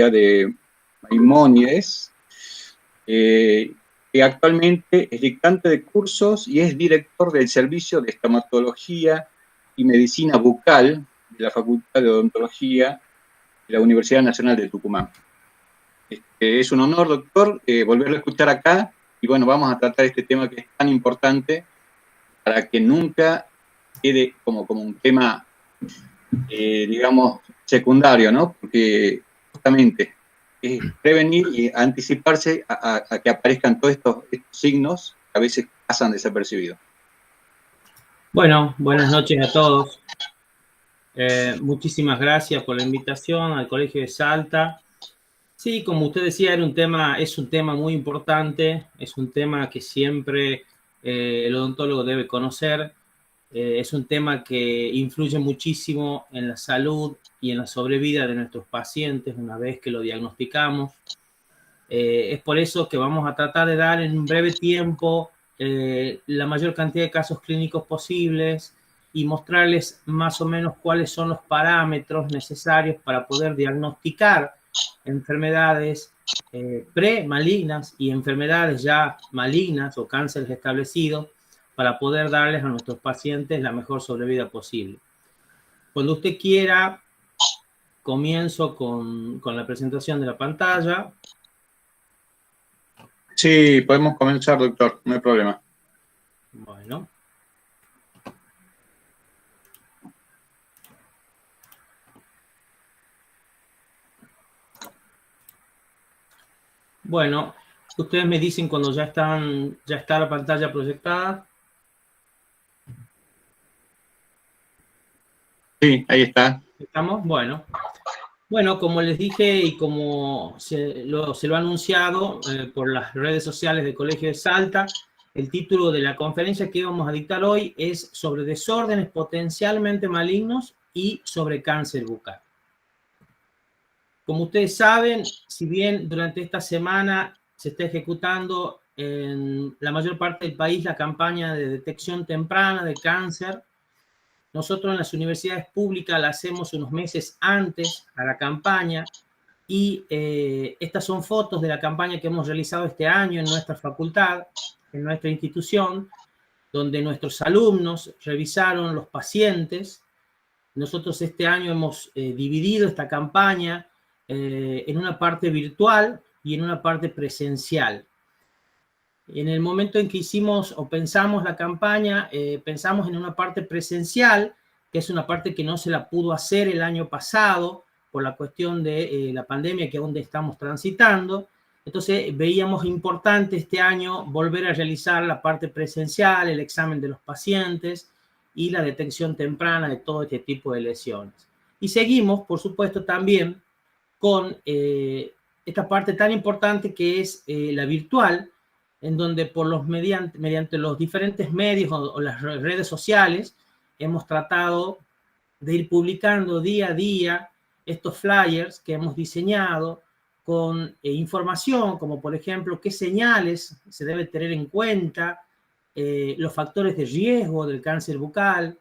de Maimónides, que actualmente es dictante de cursos y es director del Servicio de Estomatología y Medicina Bucal de la Facultad de Odontología de la Universidad Nacional de Tucumán. Es un honor, doctor, volverlo a escuchar acá, y bueno, vamos a tratar este tema que es tan importante para que nunca quede como un tema, digamos, secundario, ¿no? Porque justamente es prevenir y anticiparse a que aparezcan todos estos signos que a veces pasan desapercibidos. Bueno, buenas noches a todos. Muchísimas gracias por la invitación al Colegio de Salta. Sí, como usted decía, es un tema muy importante, es un tema que siempre el odontólogo debe conocer, es un tema que influye muchísimo en la salud y en la sobrevida de nuestros pacientes una vez que lo diagnosticamos. Es por eso que vamos a tratar de dar en un breve tiempo la mayor cantidad de casos clínicos posibles y mostrarles más o menos cuáles son los parámetros necesarios para poder diagnosticar enfermedades premalignas y enfermedades ya malignas o cánceres establecidos para poder darles a nuestros pacientes la mejor sobrevida posible. Cuando usted quiera, comienzo con la presentación de la pantalla. Sí, podemos comenzar, doctor, no hay problema. Bueno. Bueno, ustedes me dicen cuando ya está la pantalla proyectada. Sí, ahí está. ¿Estamos? Bueno. Bueno, como les dije y como se lo ha anunciado por las redes sociales del Colegio de Salta, el título de la conferencia que vamos a dictar hoy es sobre desórdenes potencialmente malignos y sobre cáncer bucal. Como ustedes saben, si bien durante esta semana se está ejecutando en la mayor parte del país la campaña de detección temprana de cáncer, nosotros en las universidades públicas la hacemos unos meses antes a la campaña y estas son fotos de la campaña que hemos realizado este año en nuestra facultad, en nuestra institución, donde nuestros alumnos revisaron los pacientes. Nosotros este año hemos dividido esta campaña en una parte virtual y en una parte presencial. En el momento en que hicimos o pensamos la campaña, pensamos en una parte presencial, que es una parte que no se la pudo hacer el año pasado por la cuestión de la pandemia que aún estamos transitando. Entonces veíamos importante este año volver a realizar la parte presencial, el examen de los pacientes y la detección temprana de todo este tipo de lesiones. Y seguimos, por supuesto, también con esta parte tan importante que es la virtual, en donde mediante los diferentes medios o las redes sociales hemos tratado de ir publicando día a día estos flyers que hemos diseñado con información como por ejemplo qué señales se debe tener en cuenta, los factores de riesgo del cáncer bucal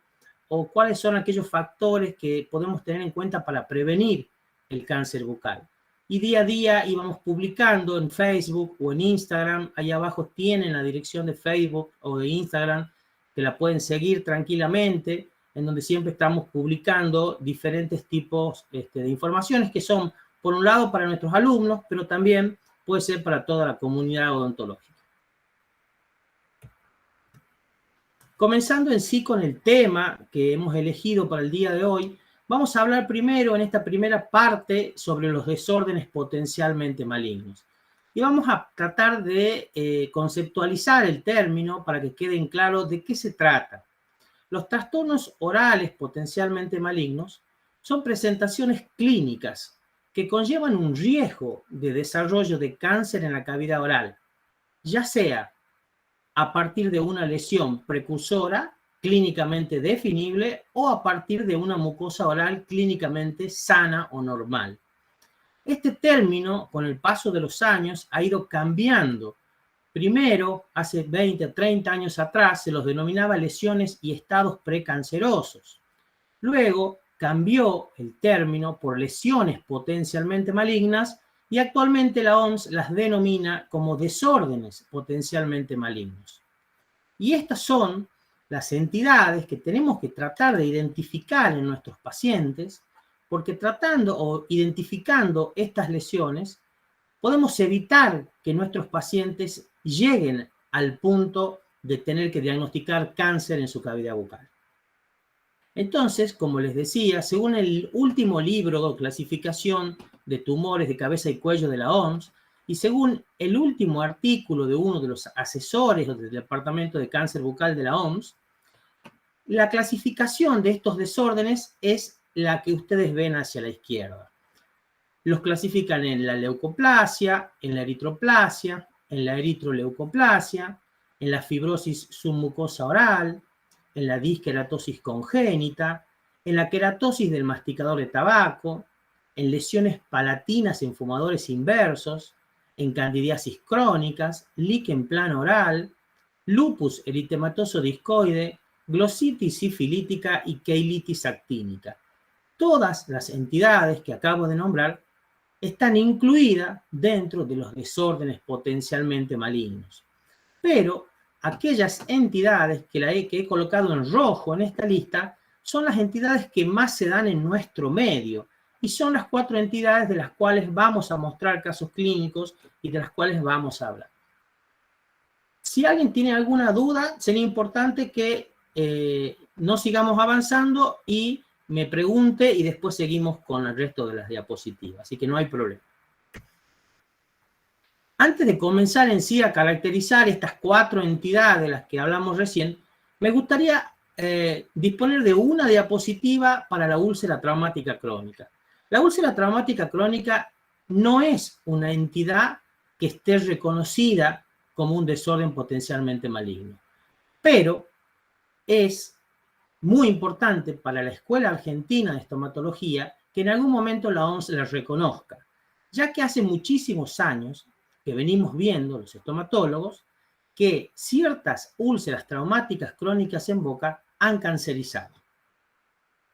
o cuáles son aquellos factores que podemos tener en cuenta para prevenir el cáncer bucal. Y día a día íbamos publicando en Facebook o en Instagram. Ahí abajo tienen la dirección de Facebook o de Instagram, que la pueden seguir tranquilamente, en donde siempre estamos publicando diferentes tipos de informaciones que son, por un lado, para nuestros alumnos, pero también puede ser para toda la comunidad odontológica. Comenzando en sí con el tema que hemos elegido para el día de hoy, vamos a hablar primero en esta primera parte sobre los desórdenes potencialmente malignos. Y vamos a tratar de conceptualizar el término para que queden claros de qué se trata. Los trastornos orales potencialmente malignos son presentaciones clínicas que conllevan un riesgo de desarrollo de cáncer en la cavidad oral, ya sea a partir de una lesión precursora clínicamente definible o a partir de una mucosa oral clínicamente sana o normal. Este término, con el paso de los años, ha ido cambiando. Primero, hace 20 o 30 años atrás, se los denominaba lesiones y estados precancerosos. Luego, cambió el término por lesiones potencialmente malignas y actualmente la OMS las denomina como desórdenes potencialmente malignos. Y estas son las entidades que tenemos que tratar de identificar en nuestros pacientes, porque tratando o identificando estas lesiones, podemos evitar que nuestros pacientes lleguen al punto de tener que diagnosticar cáncer en su cavidad bucal. Entonces, como les decía, según el último libro de clasificación de tumores de cabeza y cuello de la OMS, y según el último artículo de uno de los asesores del Departamento de Cáncer Bucal de la OMS, la clasificación de estos desórdenes es la que ustedes ven hacia la izquierda. Los clasifican en la leucoplasia, en la eritroplasia, en la eritroleucoplasia, en la fibrosis submucosa oral, en la disqueratosis congénita, en la queratosis del masticador de tabaco, en lesiones palatinas en fumadores inversos, en candidiasis crónicas, líquen plano oral, lupus eritematoso discoide, glositis sifilítica y keilitis actínica. Todas las entidades que acabo de nombrar están incluidas dentro de los desórdenes potencialmente malignos. Pero aquellas entidades que he colocado en rojo en esta lista son las entidades que más se dan en nuestro medio y son las 4 entidades de las cuales vamos a mostrar casos clínicos y de las cuales vamos a hablar. Si alguien tiene alguna duda, sería importante que no sigamos avanzando y me pregunte y después seguimos con el resto de las diapositivas, así que no hay problema. Antes de comenzar en sí a caracterizar estas 4 entidades de las que hablamos recién, me gustaría disponer de una diapositiva para la úlcera traumática crónica. La úlcera traumática crónica no es una entidad que esté reconocida como un desorden potencialmente maligno, pero es muy importante para la Escuela Argentina de Estomatología que en algún momento la OMS la reconozca, ya que hace muchísimos años que venimos viendo los estomatólogos que ciertas úlceras traumáticas crónicas en boca han cancerizado.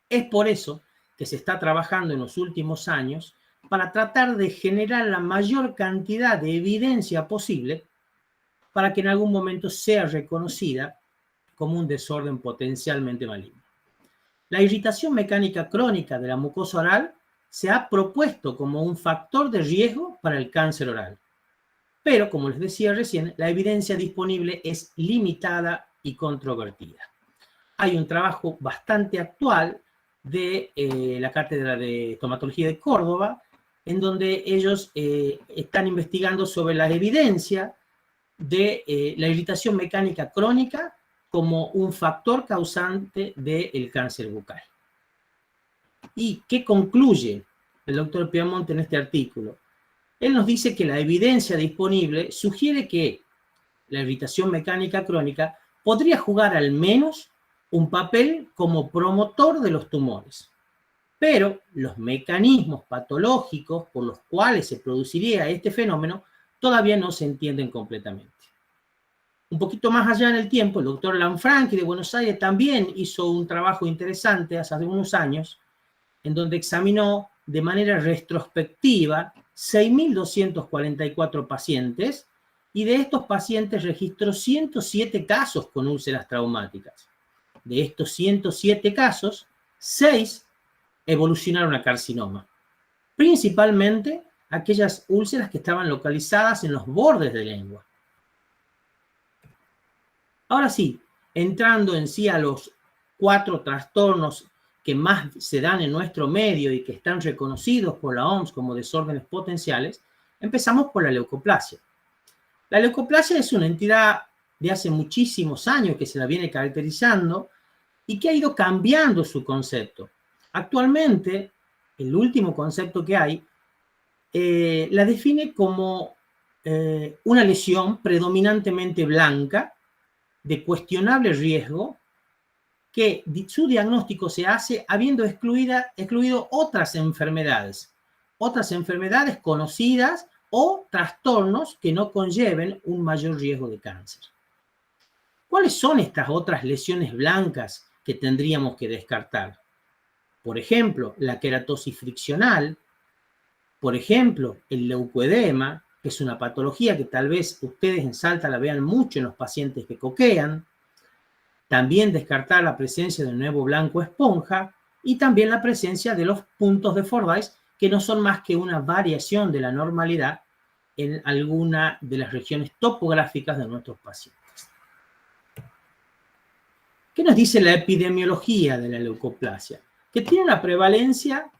Es por eso que se está trabajando en los últimos años para tratar de generar la mayor cantidad de evidencia posible para que en algún momento sea reconocida como un desorden potencialmente maligno. La irritación mecánica crónica de la mucosa oral se ha propuesto como un factor de riesgo para el cáncer oral. Pero, como les decía recién, la evidencia disponible es limitada y controvertida. Hay un trabajo bastante actual de la Cátedra de Estomatología de Córdoba, en donde ellos están investigando sobre la evidencia de la irritación mecánica crónica como un factor causante del cáncer bucal. ¿Y qué concluye el doctor Piamonte en este artículo? Él nos dice que la evidencia disponible sugiere que la irritación mecánica crónica podría jugar al menos un papel como promotor de los tumores, pero los mecanismos patológicos por los cuales se produciría este fenómeno todavía no se entienden completamente. Un poquito más allá en el tiempo, el doctor Lanfranchi de Buenos Aires también hizo un trabajo interesante hace unos años, en donde examinó de manera retrospectiva 6.244 pacientes, y de estos pacientes registró 107 casos con úlceras traumáticas. De estos 107 casos, 6 evolucionaron a carcinoma, principalmente aquellas úlceras que estaban localizadas en los bordes de lengua. Ahora sí, entrando en sí a los 4 trastornos que más se dan en nuestro medio y que están reconocidos por la OMS como desórdenes potenciales, empezamos por la leucoplasia. La leucoplasia es una entidad de hace muchísimos años que se la viene caracterizando y que ha ido cambiando su concepto. Actualmente, el último concepto que hay la define como una lesión predominantemente blanca de cuestionable riesgo, que su diagnóstico se hace habiendo excluido otras enfermedades conocidas o trastornos que no conlleven un mayor riesgo de cáncer. ¿Cuáles son estas otras lesiones blancas que tendríamos que descartar? Por ejemplo, la queratosis friccional, por ejemplo, el leucoedema, que es una patología que tal vez ustedes en Salta la vean mucho en los pacientes que coquean. También descartar la presencia del nuevo blanco esponja y también la presencia de los puntos de Fordyce, que no son más que una variación de la normalidad en alguna de las regiones topográficas de nuestros pacientes. ¿Qué nos dice la epidemiología de la leucoplasia? Que tiene una prevalencia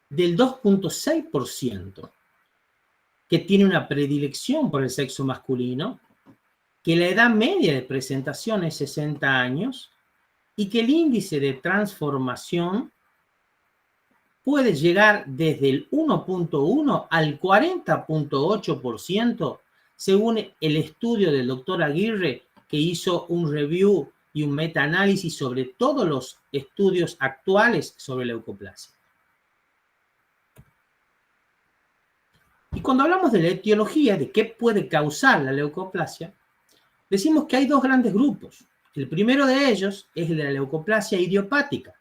del 2.6%, que tiene una predilección por el sexo masculino, que la edad media de presentación es 60 años y que el índice de transformación puede llegar desde el 1.1 al 40.8%, según el estudio del doctor Aguirre, que hizo un review y un metaanálisis sobre todos los estudios actuales sobre leucoplasia. Y cuando hablamos de la etiología, de qué puede causar la leucoplasia, decimos que hay dos grandes grupos. El primero de ellos es el de la leucoplasia idiopática,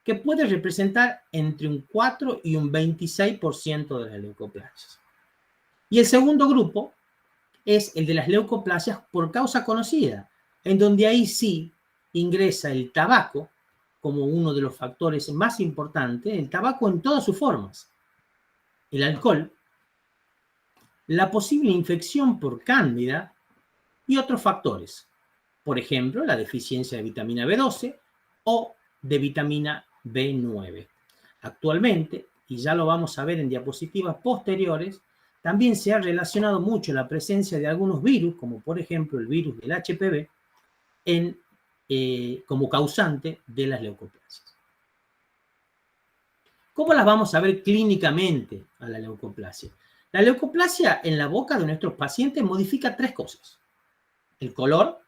que puede representar entre un 4 y un 26% de las leucoplasias. Y el segundo grupo es el de las leucoplasias por causa conocida, en donde ahí sí ingresa el tabaco como uno de los factores más importantes, el tabaco en todas sus formas, el alcohol, la posible infección por cándida y otros factores, por ejemplo, la deficiencia de vitamina B12 o de vitamina B9. Actualmente, y ya lo vamos a ver en diapositivas posteriores, también se ha relacionado mucho la presencia de algunos virus, como por ejemplo el virus del HPV, como causante de las leucoplasias. ¿Cómo las vamos a ver clínicamente a la leucoplasia? La leucoplasia en la boca de nuestros pacientes modifica tres cosas. El color,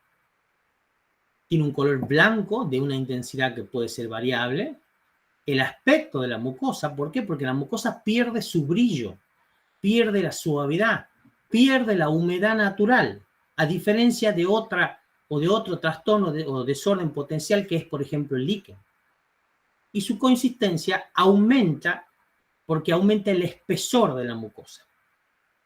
tiene un color blanco de una intensidad que puede ser variable. El aspecto de la mucosa, ¿por qué? Porque la mucosa pierde su brillo, pierde la suavidad, pierde la humedad natural, a diferencia de otra o de otro trastorno o desorden potencial que es, por ejemplo, el líquen. Y su consistencia aumenta porque aumenta el espesor de la mucosa.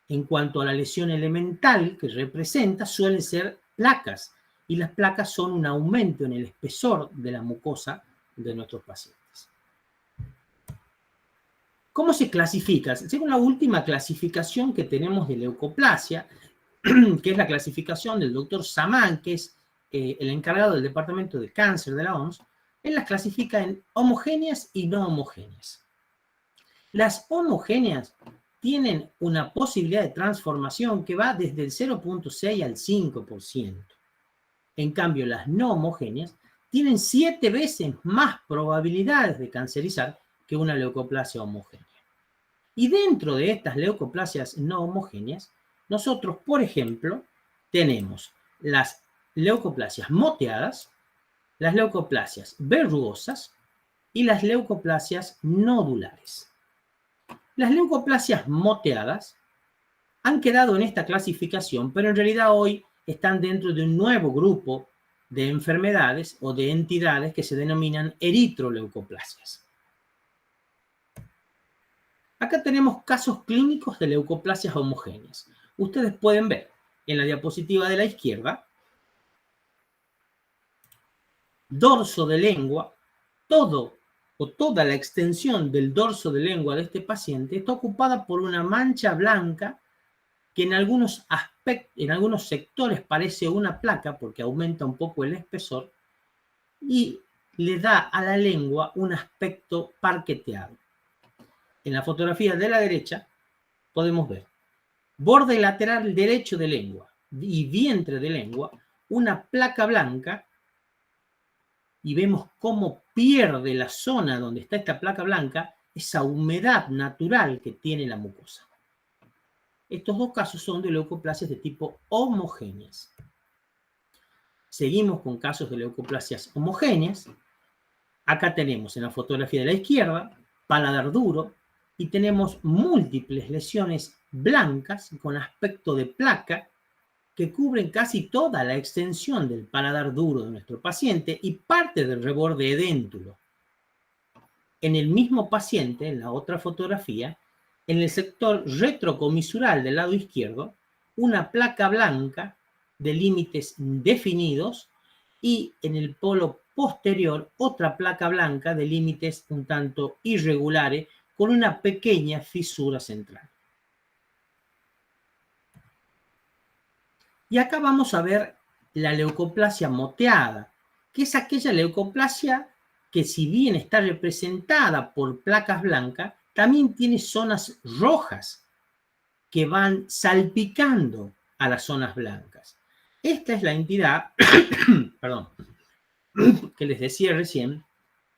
En cuanto a la lesión elemental que representa, suelen ser placas, y las placas son un aumento en el espesor de la mucosa de nuestros pacientes. ¿Cómo se clasifica? Según la última clasificación que tenemos de leucoplasia, que es la clasificación del doctor Samán, que es el encargado del Departamento de Cáncer de la OMS, él las clasifica en homogéneas y no homogéneas. Las homogéneas tienen una posibilidad de transformación que va desde el 0.6 al 5%. En cambio, las no homogéneas tienen 7 veces más probabilidades de cancerizar que una leucoplasia homogénea. Y dentro de estas leucoplasias no homogéneas, nosotros, por ejemplo, tenemos las leucoplasias moteadas, las leucoplasias verrugosas y las leucoplasias nodulares. Las leucoplasias moteadas han quedado en esta clasificación, pero en realidad hoy están dentro de un nuevo grupo de enfermedades o de entidades que se denominan eritroleucoplasias. Acá tenemos casos clínicos de leucoplasias homogéneas. Ustedes pueden ver en la diapositiva de la izquierda, dorso de lengua, toda la extensión del dorso de lengua de este paciente está ocupada por una mancha blanca que en algunos sectores parece una placa porque aumenta un poco el espesor y le da a la lengua un aspecto parqueteado. En la fotografía de la derecha podemos ver borde lateral derecho de lengua y vientre de lengua, una placa blanca, y vemos cómo pierde la zona donde está esta placa blanca esa humedad natural que tiene la mucosa. Estos dos casos son de leucoplasias de tipo homogéneas. Seguimos con casos de leucoplasias homogéneas. Acá tenemos en la fotografía de la izquierda paladar duro y tenemos múltiples lesiones blancas con aspecto de placa que cubren casi toda la extensión del paladar duro de nuestro paciente y parte del reborde edéntulo. en el mismo paciente, en la otra fotografía, en el sector retrocomisural del lado izquierdo, una placa blanca de límites definidos y en el polo posterior otra placa blanca de límites un tanto irregulares con una pequeña fisura central. Y acá vamos a ver la leucoplasia moteada, que es aquella leucoplasia que, si bien está representada por placas blancas, también tiene zonas rojas que van salpicando a las zonas blancas. Esta es la entidad, perdón, que les decía recién,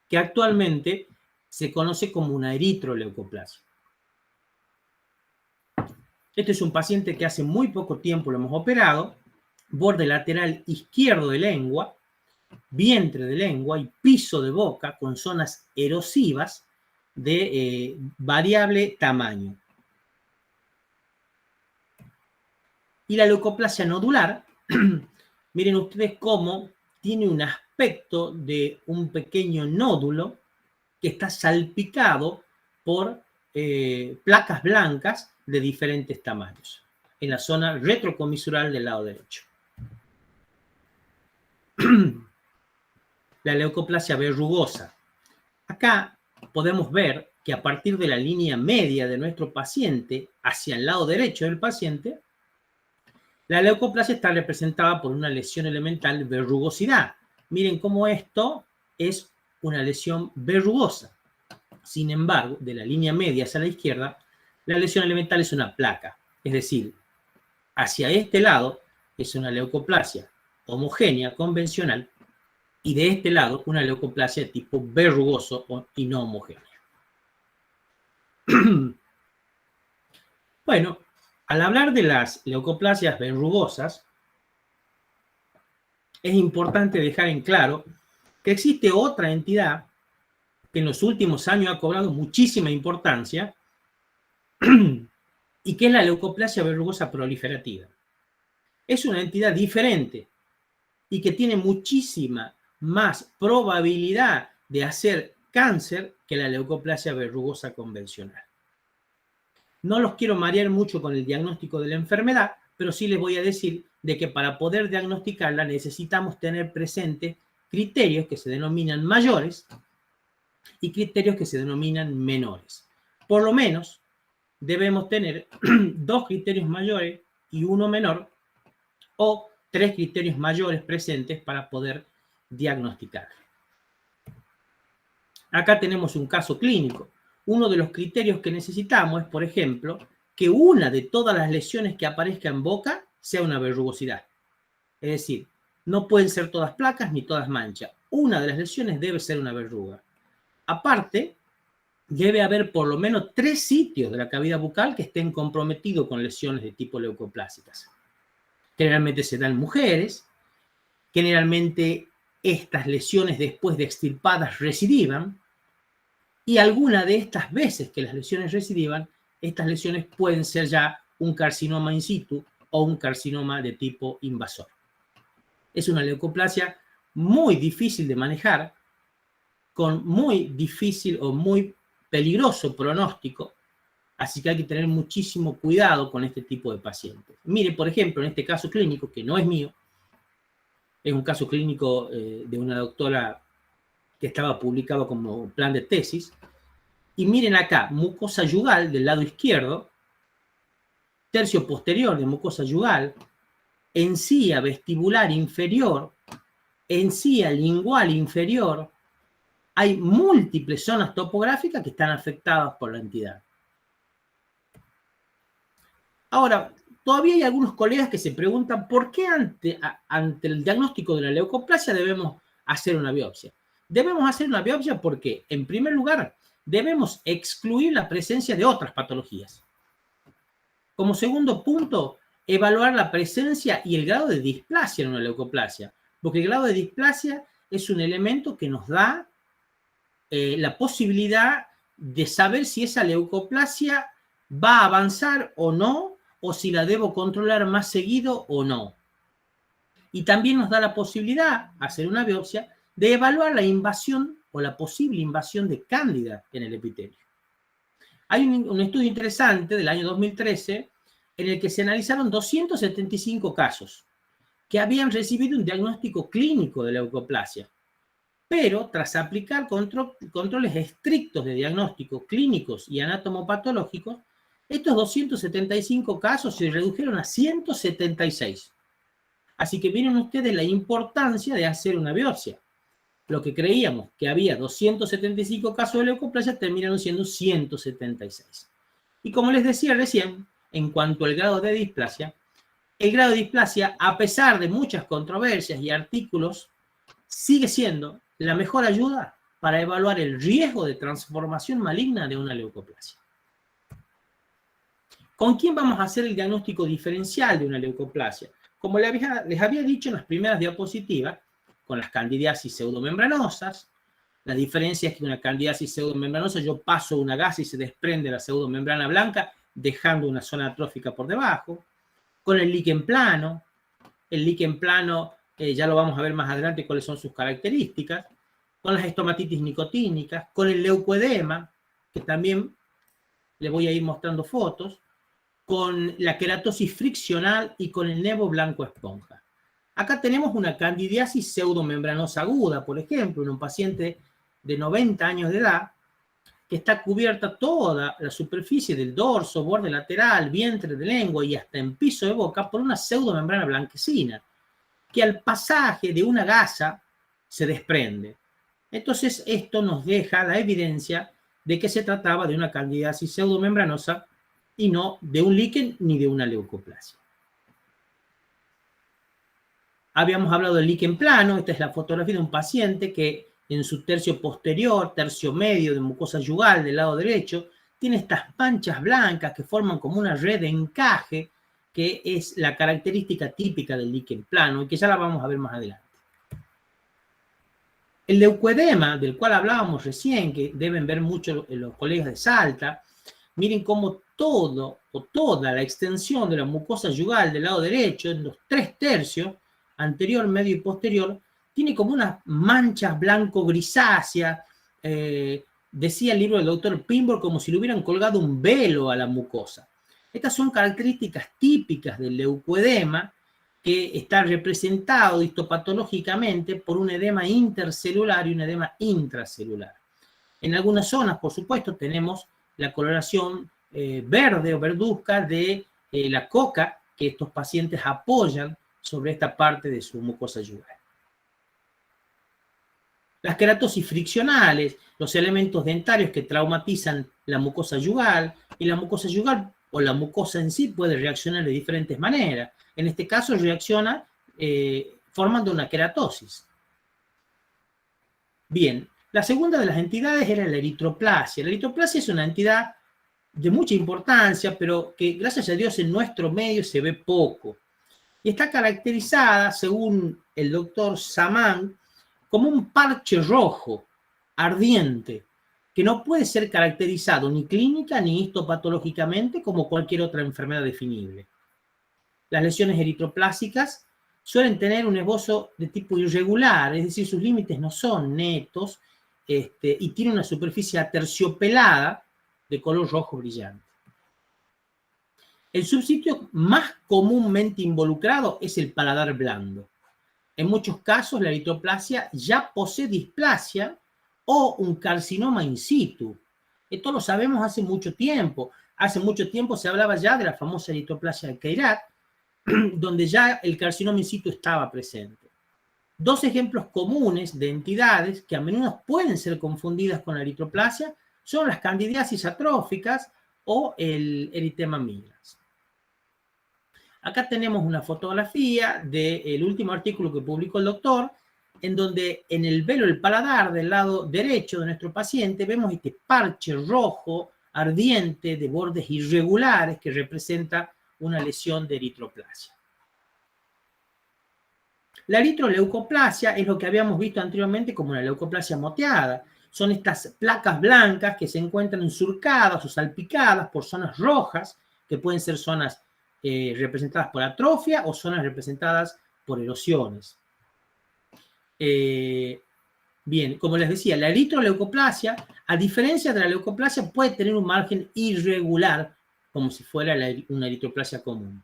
que actualmente se conoce como una eritroleucoplasia. Este es un paciente que hace muy poco tiempo lo hemos operado, borde lateral izquierdo de lengua, vientre de lengua y piso de boca con zonas erosivas de variable tamaño. Y la leucoplasia nodular, miren ustedes cómo tiene un aspecto de un pequeño nódulo que está salpicado por placas blancas de diferentes tamaños en la zona retrocomisural del lado derecho. La leucoplasia verrugosa. Acá podemos ver que a partir de la línea media de nuestro paciente hacia el lado derecho del paciente, la leucoplasia está representada por una lesión elemental de verrugosidad. Miren cómo esto es una lesión verrugosa. Sin embargo, de la línea media hacia la izquierda, la lesión elemental es una placa. Es decir, hacia este lado es una leucoplasia homogénea, convencional, y de este lado una leucoplasia de tipo verrugoso y no homogénea. Bueno, al hablar de las leucoplasias verrugosas, es importante dejar en claro que existe otra entidad que en los últimos años ha cobrado muchísima importancia y que es la leucoplasia verrugosa proliferativa. Es una entidad diferente y que tiene muchísima más probabilidad de hacer cáncer que la leucoplasia verrugosa convencional. No los quiero marear mucho con el diagnóstico de la enfermedad, pero sí les voy a decir de que para poder diagnosticarla necesitamos tener presentes criterios que se denominan mayores y criterios que se denominan menores. Por lo menos debemos tener 2 criterios mayores y 1 menor, o 3 criterios mayores presentes para poder diagnosticar. Acá tenemos un caso clínico. Uno de los criterios que necesitamos es, por ejemplo, que una de todas las lesiones que aparezca en boca sea una verrugosidad. Es decir, no pueden ser todas placas ni todas manchas. Una de las lesiones debe ser una verruga. Aparte, debe haber por lo menos 3 sitios de la cavidad bucal que estén comprometidos con lesiones de tipo leucoplásicas. Generalmente se dan en mujeres, generalmente estas lesiones después de extirpadas recidivan, y alguna de estas veces que las lesiones recidivan, estas lesiones pueden ser ya un carcinoma in situ o un carcinoma de tipo invasor. Es una leucoplasia muy difícil de manejar, con muy difícil o muy peligroso pronóstico, así que hay que tener muchísimo cuidado con este tipo de pacientes. Miren, por ejemplo, en este caso clínico, que no es mío, es un caso clínico de una doctora que estaba publicado como plan de tesis, y miren acá, mucosa yugal del lado izquierdo, tercio posterior de mucosa yugal, encía vestibular inferior, encía lingual inferior. Hay múltiples zonas topográficas que están afectadas por la entidad. Ahora, todavía hay algunos colegas que se preguntan por qué ante el diagnóstico de la leucoplasia debemos hacer una biopsia. Debemos hacer una biopsia porque, en primer lugar, debemos excluir la presencia de otras patologías. Como segundo punto, evaluar la presencia y el grado de displasia en una leucoplasia, porque el grado de displasia es un elemento que nos da la posibilidad de saber si esa leucoplasia va a avanzar o no, o si la debo controlar más seguido o no. Y también nos da la posibilidad, hacer una biopsia, de evaluar la invasión o la posible invasión de cándida en el epitelio. Hay un estudio interesante del año 2013 en el que se analizaron 275 casos que habían recibido un diagnóstico clínico de leucoplasia, pero tras aplicar controles estrictos de diagnóstico clínicos y anatomopatológicos, estos 275 casos se redujeron a 176. Así que miren ustedes la importancia de hacer una biopsia. Lo que creíamos que había 275 casos de leucoplasia terminaron siendo 176. Y como les decía recién, en cuanto al grado de displasia, el grado de displasia, a pesar de muchas controversias y artículos, sigue siendo la mejor ayuda para evaluar el riesgo de transformación maligna de una leucoplasia. ¿Con quién vamos a hacer el diagnóstico diferencial de una leucoplasia? Como les había dicho en las primeras diapositivas, con las candidiasis pseudomembranosas. La diferencia es que una candidiasis pseudomembranosa yo paso una gasa y se desprende la pseudomembrana blanca, dejando una zona atrófica por debajo. Con el líquen plano, ya lo vamos a ver más adelante cuáles son sus características. Con las estomatitis nicotínicas, con el leucoedema, que también le voy a ir mostrando fotos, con la queratosis friccional y con el nevo blanco esponja. Acá tenemos una candidiasis pseudomembranosa aguda, por ejemplo, en un paciente de 90 años de edad, que está cubierta toda la superficie del dorso, borde lateral, vientre de lengua y hasta en piso de boca por una pseudomembrana blanquecina, que al pasaje de una gasa se desprende. Entonces, esto nos deja la evidencia de que se trataba de una candidiasis pseudomembranosa y no de un líquen ni de una leucoplasia. Habíamos hablado del líquen plano. Esta es la fotografía de un paciente que en su tercio posterior, tercio medio de mucosa yugal del lado derecho, tiene estas manchas blancas que forman como una red de encaje, que es la característica típica del líquen plano y que ya la vamos a ver más adelante. El leucoedema, del cual hablábamos recién, que deben ver mucho los colegas de Salta, miren cómo toda la extensión de la mucosa yugal del lado derecho, en los 3 tercios, anterior, medio y posterior, tiene como unas manchas blanco-grisáceas, decía el libro del doctor Pimborg, como si le hubieran colgado un velo a la mucosa. Estas son características típicas del leucoedema, que está representado histopatológicamente por un edema intercelular y un edema intracelular. En algunas zonas, por supuesto, tenemos la coloración verde o verduzca de la coca que estos pacientes apoyan sobre esta parte de su mucosa yugal. Las queratosis friccionales, los elementos dentarios que traumatizan la mucosa yugal, y la mucosa yugal o la mucosa en sí puede reaccionar de diferentes maneras. En este caso reacciona formando una queratosis. Bien, la segunda de las entidades era la eritroplasia. La eritroplasia es una entidad de mucha importancia, pero que gracias a Dios en nuestro medio se ve poco. Y está caracterizada, según el doctor Samán, como un parche rojo, ardiente, que no puede ser caracterizado ni clínica ni histopatológicamente como cualquier otra enfermedad definible. Las lesiones eritroplásicas suelen tener un esbozo de tipo irregular, es decir, sus límites no son netos, y tiene una superficie aterciopelada de color rojo brillante. El subsitio más comúnmente involucrado es el paladar blando. En muchos casos, la eritroplasia ya posee displasia o un carcinoma in situ. Esto lo sabemos hace mucho tiempo. Hace mucho tiempo se hablaba ya de la famosa eritroplasia de Queyrat, donde ya el carcinoma in situ estaba presente. 2 ejemplos comunes de entidades que a menudo pueden ser confundidas con la eritroplasia son las candidiasis atróficas o el eritema migrans. Acá tenemos una fotografía del último artículo que publicó el doctor, en donde en el velo del paladar del lado derecho de nuestro paciente vemos este parche rojo ardiente de bordes irregulares que representa una lesión de eritroplasia. La eritroleucoplasia es lo que habíamos visto anteriormente como una leucoplasia moteada. Son estas placas blancas que se encuentran surcadas o salpicadas por zonas rojas, que pueden ser zonas representadas por atrofia o zonas representadas por erosiones. Bien, como les decía, la eritroleucoplasia, a diferencia de la leucoplasia, puede tener un margen irregular, como si fuera una eritroplasia común.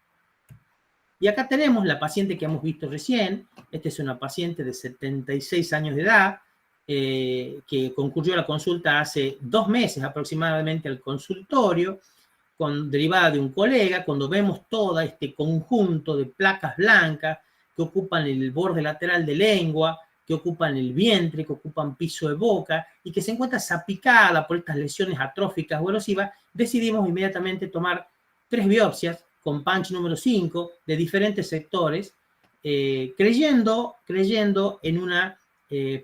Y acá tenemos la paciente que hemos visto recién. Esta es una paciente de 76 años de edad, que concurrió a la consulta hace 2 meses aproximadamente al consultorio, derivada de un colega. Cuando vemos todo este conjunto de placas blancas que ocupan el borde lateral de lengua, que ocupan el vientre, que ocupan piso de boca, y que se encuentra salpicada por estas lesiones atróficas o erosivas, decidimos inmediatamente tomar 3 biopsias con punch número 5 de diferentes sectores, creyendo en una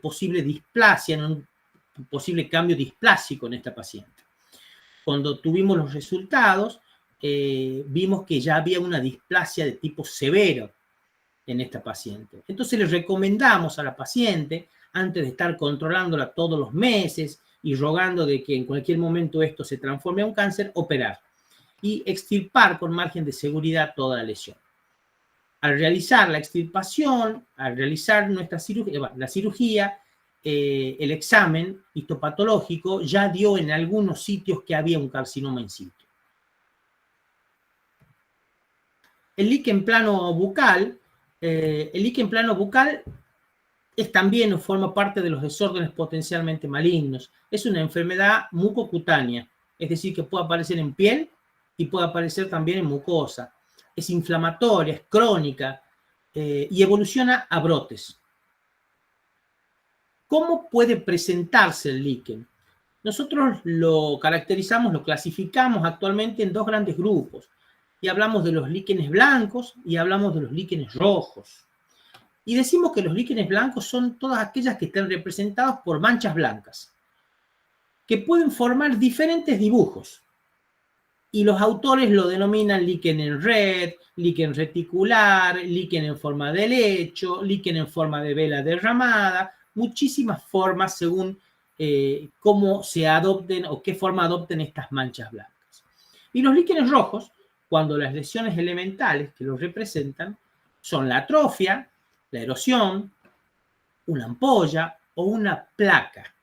posible displasia, en un posible cambio displásico en esta paciente. Cuando tuvimos los resultados, vimos que ya había una displasia de tipo severo en esta paciente. Entonces le recomendamos a la paciente, antes de estar controlándola todos los meses y rogando de que en cualquier momento esto se transforme a un cáncer, operar y extirpar con margen de seguridad toda la lesión. Al realizar la extirpación, al realizar nuestra cirugía, el examen histopatológico ya dio en algunos sitios que había un carcinoma in situ. El líquen plano bucal, es también forma parte de los desórdenes potencialmente malignos. Es una enfermedad mucocutánea, es decir, que puede aparecer en piel y puede aparecer también en mucosa. Es inflamatoria, es crónica y evoluciona a brotes. ¿Cómo puede presentarse el líquen? Nosotros lo caracterizamos, lo clasificamos actualmente en 2 grandes grupos. Y hablamos de los líquenes blancos y hablamos de los líquenes rojos. Y decimos que los líquenes blancos son todas aquellas que están representadas por manchas blancas, que pueden formar diferentes dibujos. Y los autores lo denominan líquen en red, líquen reticular, líquen en forma de helecho, líquen en forma de vela derramada, muchísimas formas según cómo se adopten o qué forma adopten estas manchas blancas. Y los líquenes rojos, cuando las lesiones elementales que los representan son la atrofia, la erosión, una ampolla o una placa.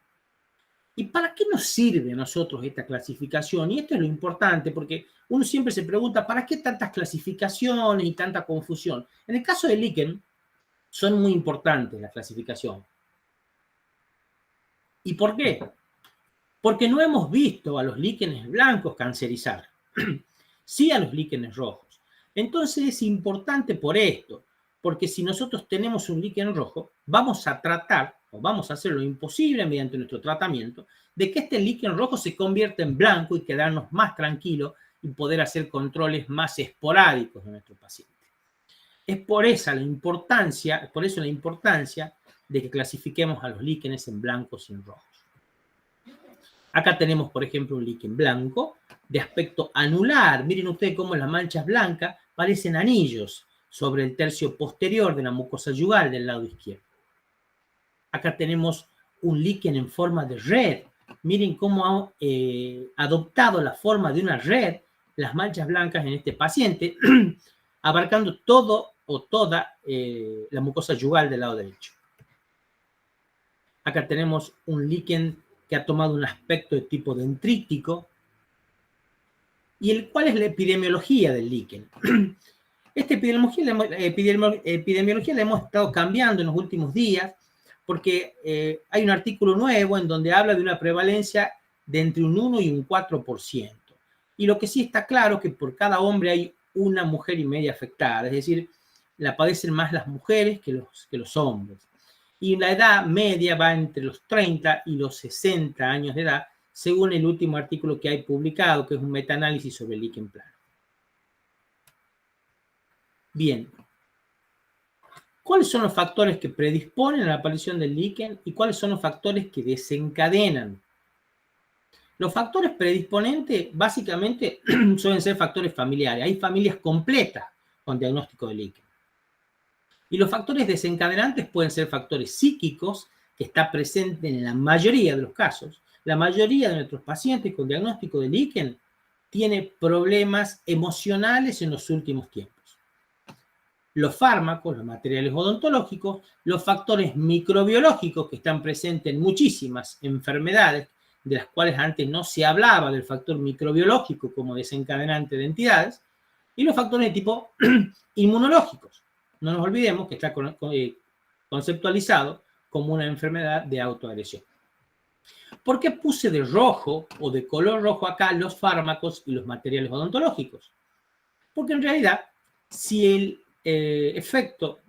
¿Y para qué nos sirve a nosotros esta clasificación? Y esto es lo importante, porque uno siempre se pregunta, ¿para qué tantas clasificaciones y tanta confusión? En el caso del líquen, son muy importantes las clasificaciones. ¿Y por qué? Porque no hemos visto a los líquenes blancos cancerizar, sí a los líquenes rojos. Entonces es importante por esto, porque si nosotros tenemos un líquen rojo, vamos a tratar, o vamos a hacer lo imposible mediante nuestro tratamiento, de que este líquen rojo se convierta en blanco y quedarnos más tranquilos y poder hacer controles más esporádicos de nuestro paciente. Es por eso la importancia de que clasifiquemos a los líquenes en blancos y en rojos. Acá tenemos, por ejemplo, un líquen blanco de aspecto anular. Miren ustedes cómo las manchas blancas parecen anillos sobre el tercio posterior de la mucosa yugal del lado izquierdo. Acá tenemos un líquen en forma de red. Miren cómo ha adoptado la forma de una red las manchas blancas en este paciente, abarcando todo o toda la mucosa yugal del lado derecho. Acá tenemos un líquen que ha tomado un aspecto de tipo dendrítico. ¿Y cuál es la epidemiología del líquen? Esta epidemiología la hemos estado cambiando en los últimos días, porque hay un artículo nuevo en donde habla de una prevalencia de entre un 1 y un 4%. Y lo que sí está claro es que por cada hombre hay una mujer y media afectada, es decir, la padecen más las mujeres que los hombres. Y la edad media va entre los 30 y los 60 años de edad, según el último artículo que hay publicado, que es un metaanálisis sobre el líquen plano. Bien. ¿Cuáles son los factores que predisponen a la aparición del líquen y cuáles son los factores que desencadenan? Los factores predisponentes básicamente suelen ser factores familiares. Hay familias completas con diagnóstico de líquen. Y los factores desencadenantes pueden ser factores psíquicos, que está presente en la mayoría de los casos. La mayoría de nuestros pacientes con diagnóstico de líquen tiene problemas emocionales en los últimos tiempos. los fármacos, los materiales odontológicos, los factores microbiológicos que están presentes en muchísimas enfermedades, de las cuales antes no se hablaba del factor microbiológico como desencadenante de entidades, y los factores de tipo inmunológicos. No nos olvidemos que está conceptualizado como una enfermedad de autoagresión. ¿Por qué puse de rojo o de color rojo acá los fármacos y los materiales odontológicos? Porque en realidad, si el efecto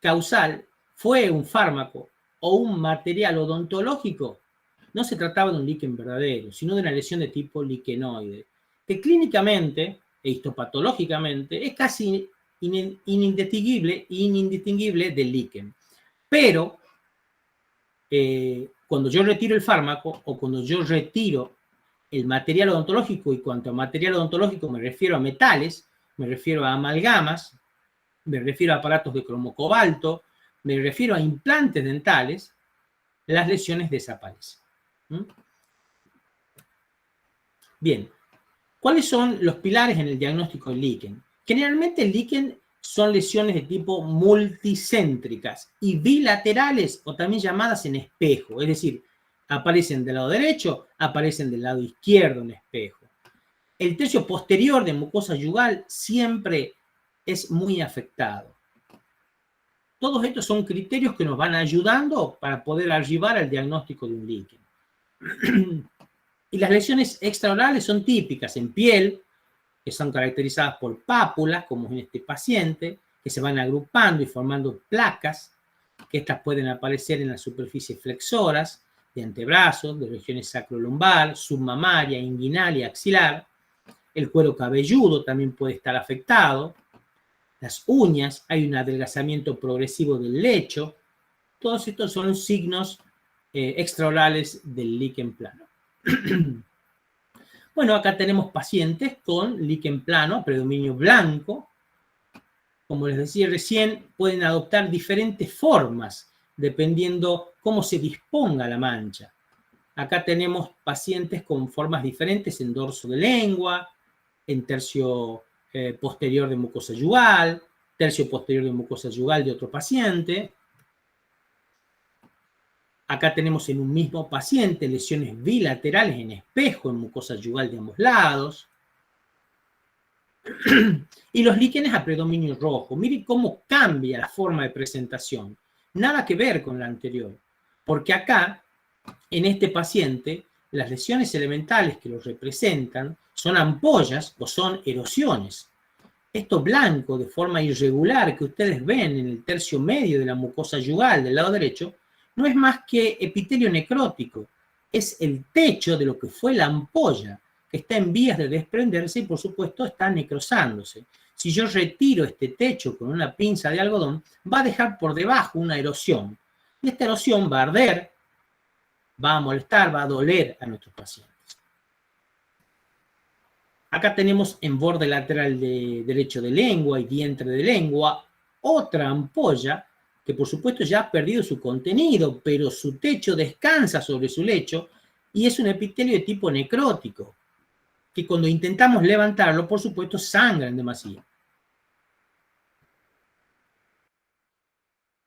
causal fue un fármaco o un material odontológico, no se trataba de un líquen verdadero, sino de una lesión de tipo liquenoide, que clínicamente e histopatológicamente es casi indistinguible del líquen. Pero cuando yo retiro el fármaco o cuando yo retiro el material odontológico, y cuanto a material odontológico me refiero a metales, me refiero a amalgamas, me refiero a aparatos de cromocobalto, me refiero a implantes dentales, las lesiones desaparecen. Bien, ¿cuáles son los pilares en el diagnóstico del líquen? Generalmente el líquen son lesiones de tipo multicéntricas y bilaterales, o también llamadas en espejo, es decir, aparecen del lado derecho, aparecen del lado izquierdo en espejo. El tercio posterior de mucosa yugal siempre es muy afectado. Todos estos son criterios que nos van ayudando para poder arribar al diagnóstico de un líquen. Y las lesiones extraorales son típicas en piel, que son caracterizadas por pápulas, como en este paciente, que se van agrupando y formando placas, que estas pueden aparecer en las superficies flexoras, de antebrazos, de regiones sacrolumbar, submamaria, inguinal y axilar. El cuero cabelludo también puede estar afectado. Las uñas, hay un adelgazamiento progresivo del lecho. Todos estos son signos extraorales del líquen plano. Bueno, acá tenemos pacientes con líquen plano, predominio blanco. Como les decía recién, pueden adoptar diferentes formas dependiendo cómo se disponga la mancha. Acá tenemos pacientes con formas diferentes en dorso de lengua, en tercio posterior de mucosa yugal, tercio posterior de mucosa yugal de otro paciente. Acá tenemos en un mismo paciente lesiones bilaterales en espejo en mucosa yugal de ambos lados. Y los líquenes a predominio rojo. Miren cómo cambia la forma de presentación. Nada que ver con la anterior. Porque acá, en este paciente, las lesiones elementales que los representan son ampollas o son erosiones. Esto blanco de forma irregular que ustedes ven en el tercio medio de la mucosa yugal del lado derecho, no es más que epitelio necrótico. Es el techo de lo que fue la ampolla, que está en vías de desprenderse y, por supuesto, está necrosándose. Si yo retiro este techo con una pinza de algodón, va a dejar por debajo una erosión. Y esta erosión va a arder, va a molestar, va a doler a nuestros pacientes. Acá tenemos en borde lateral derecho de lengua y vientre de lengua otra ampolla que por supuesto ya ha perdido su contenido, pero su techo descansa sobre su lecho y es un epitelio de tipo necrótico, que cuando intentamos levantarlo, por supuesto, sangra en demasía.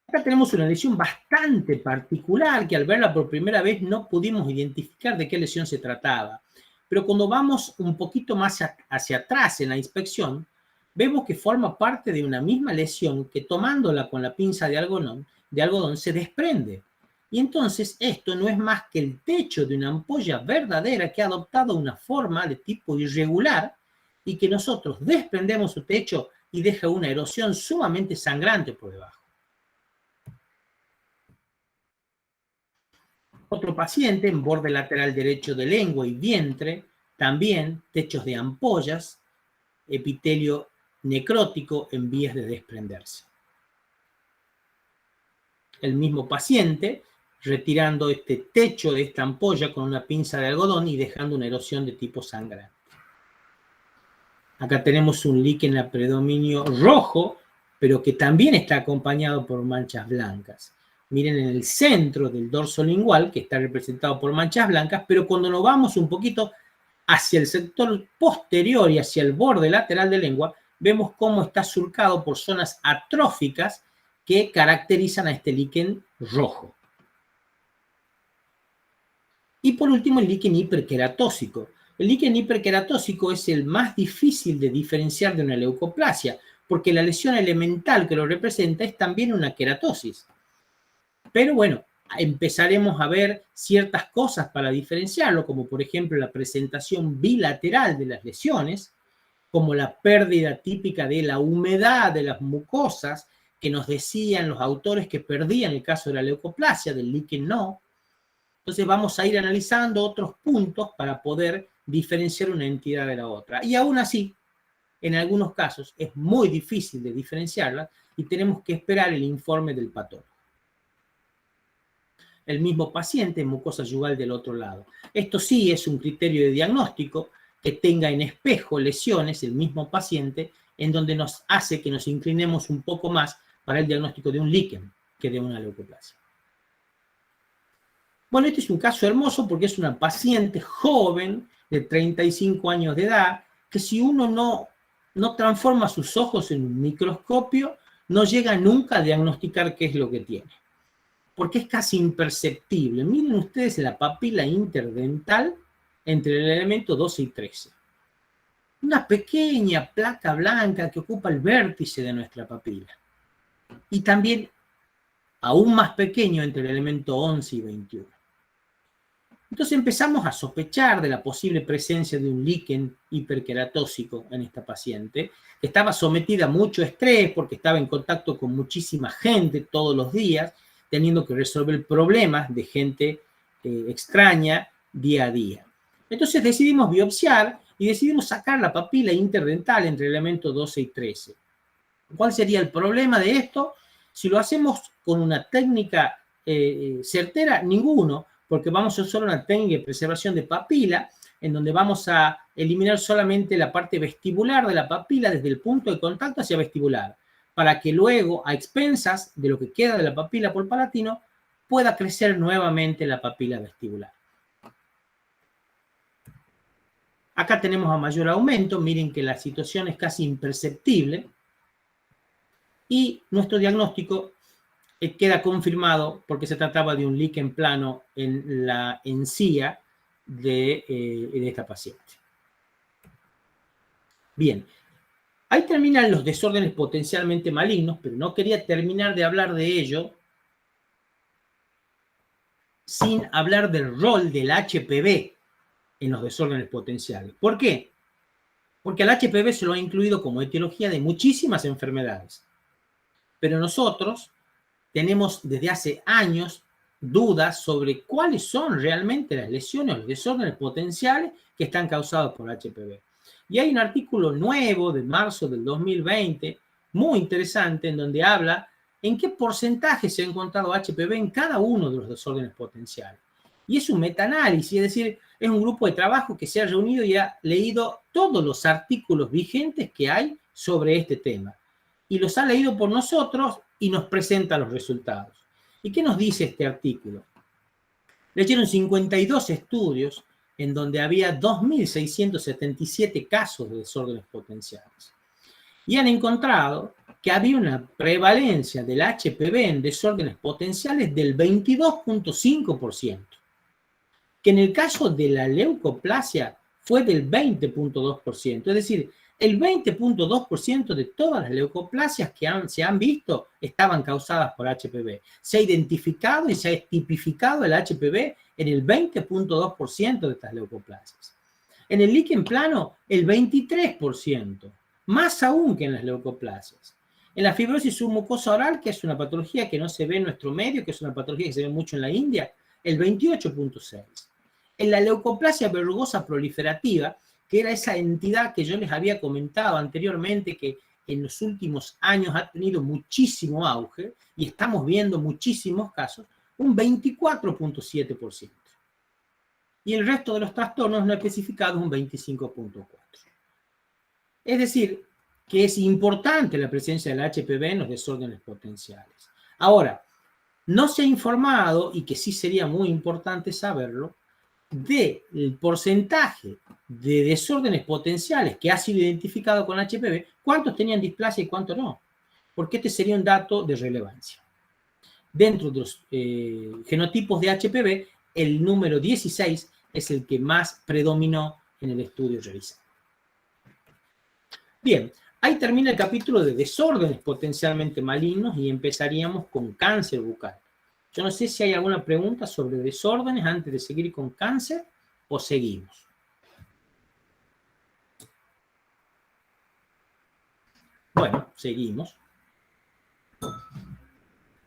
Acá tenemos una lesión bastante particular que al verla por primera vez no pudimos identificar de qué lesión se trataba. Pero cuando vamos un poquito más hacia atrás en la inspección, vemos que forma parte de una misma lesión que tomándola con la pinza de algodón se desprende. Y entonces esto no es más que el techo de una ampolla verdadera que ha adoptado una forma de tipo irregular y que nosotros desprendemos su techo y deja una erosión sumamente sangrante por debajo. Otro paciente en borde lateral derecho de lengua y vientre, también techos de ampollas, epitelio necrótico en vías de desprenderse. El mismo paciente retirando este techo de esta ampolla con una pinza de algodón y dejando una erosión de tipo sangrante. Acá tenemos un líquen a predominio rojo, pero que también está acompañado por manchas blancas. Miren en el centro del dorso lingual, que está representado por manchas blancas, pero cuando nos vamos un poquito hacia el sector posterior y hacia el borde lateral de lengua, vemos cómo está surcado por zonas atróficas que caracterizan a este líquen rojo. Y por último, el líquen hiperqueratósico. El líquen hiperqueratósico es el más difícil de diferenciar de una leucoplasia, porque la lesión elemental que lo representa es también una queratosis. Pero bueno, empezaremos a ver ciertas cosas para diferenciarlo, como por ejemplo la presentación bilateral de las lesiones, como la pérdida típica de la humedad de las mucosas, que nos decían los autores que perdían el caso de la leucoplasia, del líquen no. Entonces vamos a ir analizando otros puntos para poder diferenciar una entidad de la otra. Y aún así, en algunos casos es muy difícil de diferenciarla y tenemos que esperar el informe del patólogo. El mismo paciente, mucosa yugal del otro lado. Esto sí es un criterio de diagnóstico que tenga en espejo lesiones el mismo paciente, en donde nos hace que nos inclinemos un poco más para el diagnóstico de un líquen que de una leucoplasia. Bueno, este es un caso hermoso porque es una paciente joven de 35 años de edad que si uno no transforma sus ojos en un microscopio, no llega nunca a diagnosticar qué es lo que tiene. Porque es casi imperceptible. Miren ustedes la papila interdental entre el elemento 12 y 13. Una pequeña placa blanca que ocupa el vértice de nuestra papila. Y también aún más pequeño entre el elemento 11 y 21. Entonces empezamos a sospechar de la posible presencia de un líquen hiperqueratósico en esta paciente, que estaba sometida a mucho estrés porque estaba en contacto con muchísima gente todos los días, teniendo que resolver problemas de gente extraña día a día. Entonces decidimos biopsiar y decidimos sacar la papila interdental entre el elemento 12 y 13. ¿Cuál sería el problema de esto? Si lo hacemos con una técnica certera, ninguno, porque vamos a usar una técnica de preservación de papila, en donde vamos a eliminar solamente la parte vestibular de la papila desde el punto de contacto hacia vestibular, para que luego, a expensas de lo que queda de la papila por palatino, pueda crecer nuevamente la papila vestibular. Acá tenemos a mayor aumento, miren que la situación es casi imperceptible, y nuestro diagnóstico queda confirmado porque se trataba de un líquen plano en la encía de esta paciente. Bien, ahí terminan los desórdenes potencialmente malignos, pero no quería terminar de hablar de ello sin hablar del rol del HPV en los desórdenes potenciales. ¿Por qué? Porque al HPV se lo ha incluido como etiología de muchísimas enfermedades. Pero nosotros tenemos desde hace años dudas sobre cuáles son realmente las lesiones o los desórdenes potenciales que están causados por HPV. Y hay un artículo nuevo de marzo del 2020, muy interesante, en donde habla en qué porcentaje se ha encontrado HPV en cada uno de los desórdenes potenciales. Y es un metaanálisis, es decir, es un grupo de trabajo que se ha reunido y ha leído todos los artículos vigentes que hay sobre este tema. Y los ha leído por nosotros y nos presenta los resultados. ¿Y qué nos dice este artículo? Leyeron 52 estudios en donde había 2.677 casos de desórdenes potenciales. Y han encontrado que había una prevalencia del HPV en desórdenes potenciales del 22.5%, que en el caso de la leucoplasia fue del 20.2%, es decir, el 20.2% de todas las leucoplasias que se han visto estaban causadas por HPV. Se ha identificado y se ha tipificado el HPV en el 20.2% de estas leucoplasias. En el líquen plano, el 23%, más aún que en las leucoplasias. En la fibrosis submucosa oral, que es una patología que no se ve en nuestro medio, que es una patología que se ve mucho en la India, el 28.6%. En la leucoplasia verrugosa proliferativa, que era esa entidad que yo les había comentado anteriormente, que en los últimos años ha tenido muchísimo auge, y estamos viendo muchísimos casos, un 24.7%. Y el resto de los trastornos no especificados, un 25.4%. Es decir, que es importante la presencia del HPV en los desórdenes potenciales. Ahora, no se ha informado, y que sí sería muy importante saberlo, del porcentaje de desórdenes potenciales que ha sido identificado con HPV, cuántos tenían displasia y cuántos no. Porque este sería un dato de relevancia. Dentro de los genotipos de HPV, el número 16 es el que más predominó en el estudio realizado. Bien, ahí termina el capítulo de desórdenes potencialmente malignos y empezaríamos con cáncer bucal. Yo no sé si hay alguna pregunta sobre desórdenes antes de seguir con cáncer o seguimos. Bueno, seguimos.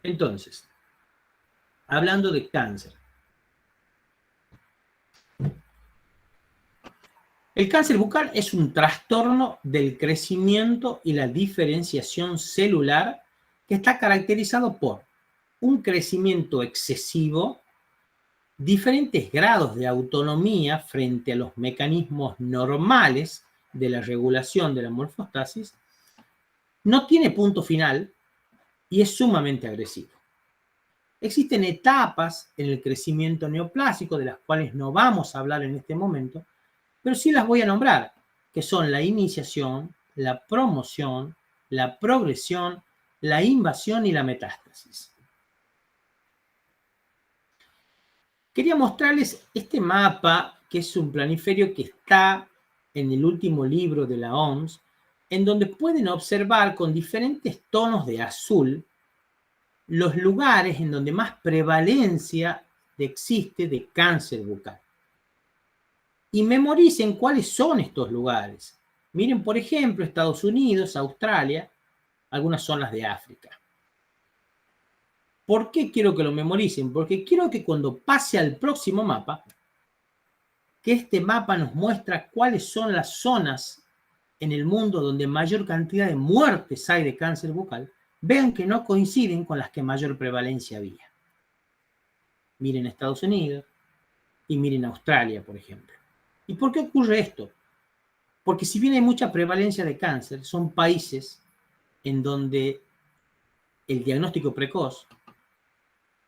Entonces, hablando de cáncer. El cáncer bucal es un trastorno del crecimiento y la diferenciación celular que está caracterizado por un crecimiento excesivo, diferentes grados de autonomía frente a los mecanismos normales de la regulación de la morfostasis, no tiene punto final y es sumamente agresivo. Existen etapas en el crecimiento neoplásico de las cuales no vamos a hablar en este momento, pero sí las voy a nombrar, que son la iniciación, la promoción, la progresión, la invasión y la metástasis. Quería mostrarles este mapa, que es un planiferio que está en el último libro de la OMS, en donde pueden observar con diferentes tonos de azul los lugares en donde más prevalencia existe de cáncer bucal. Y memoricen cuáles son estos lugares. Miren, por ejemplo, Estados Unidos, Australia, algunas zonas de África. ¿Por qué quiero que lo memoricen? Porque quiero que cuando pase al próximo mapa, que este mapa nos muestra cuáles son las zonas en el mundo donde mayor cantidad de muertes hay de cáncer bucal, vean que no coinciden con las que mayor prevalencia había. Miren Estados Unidos y miren Australia, por ejemplo. ¿Y por qué ocurre esto? Porque si bien hay mucha prevalencia de cáncer, son países en donde el diagnóstico precoz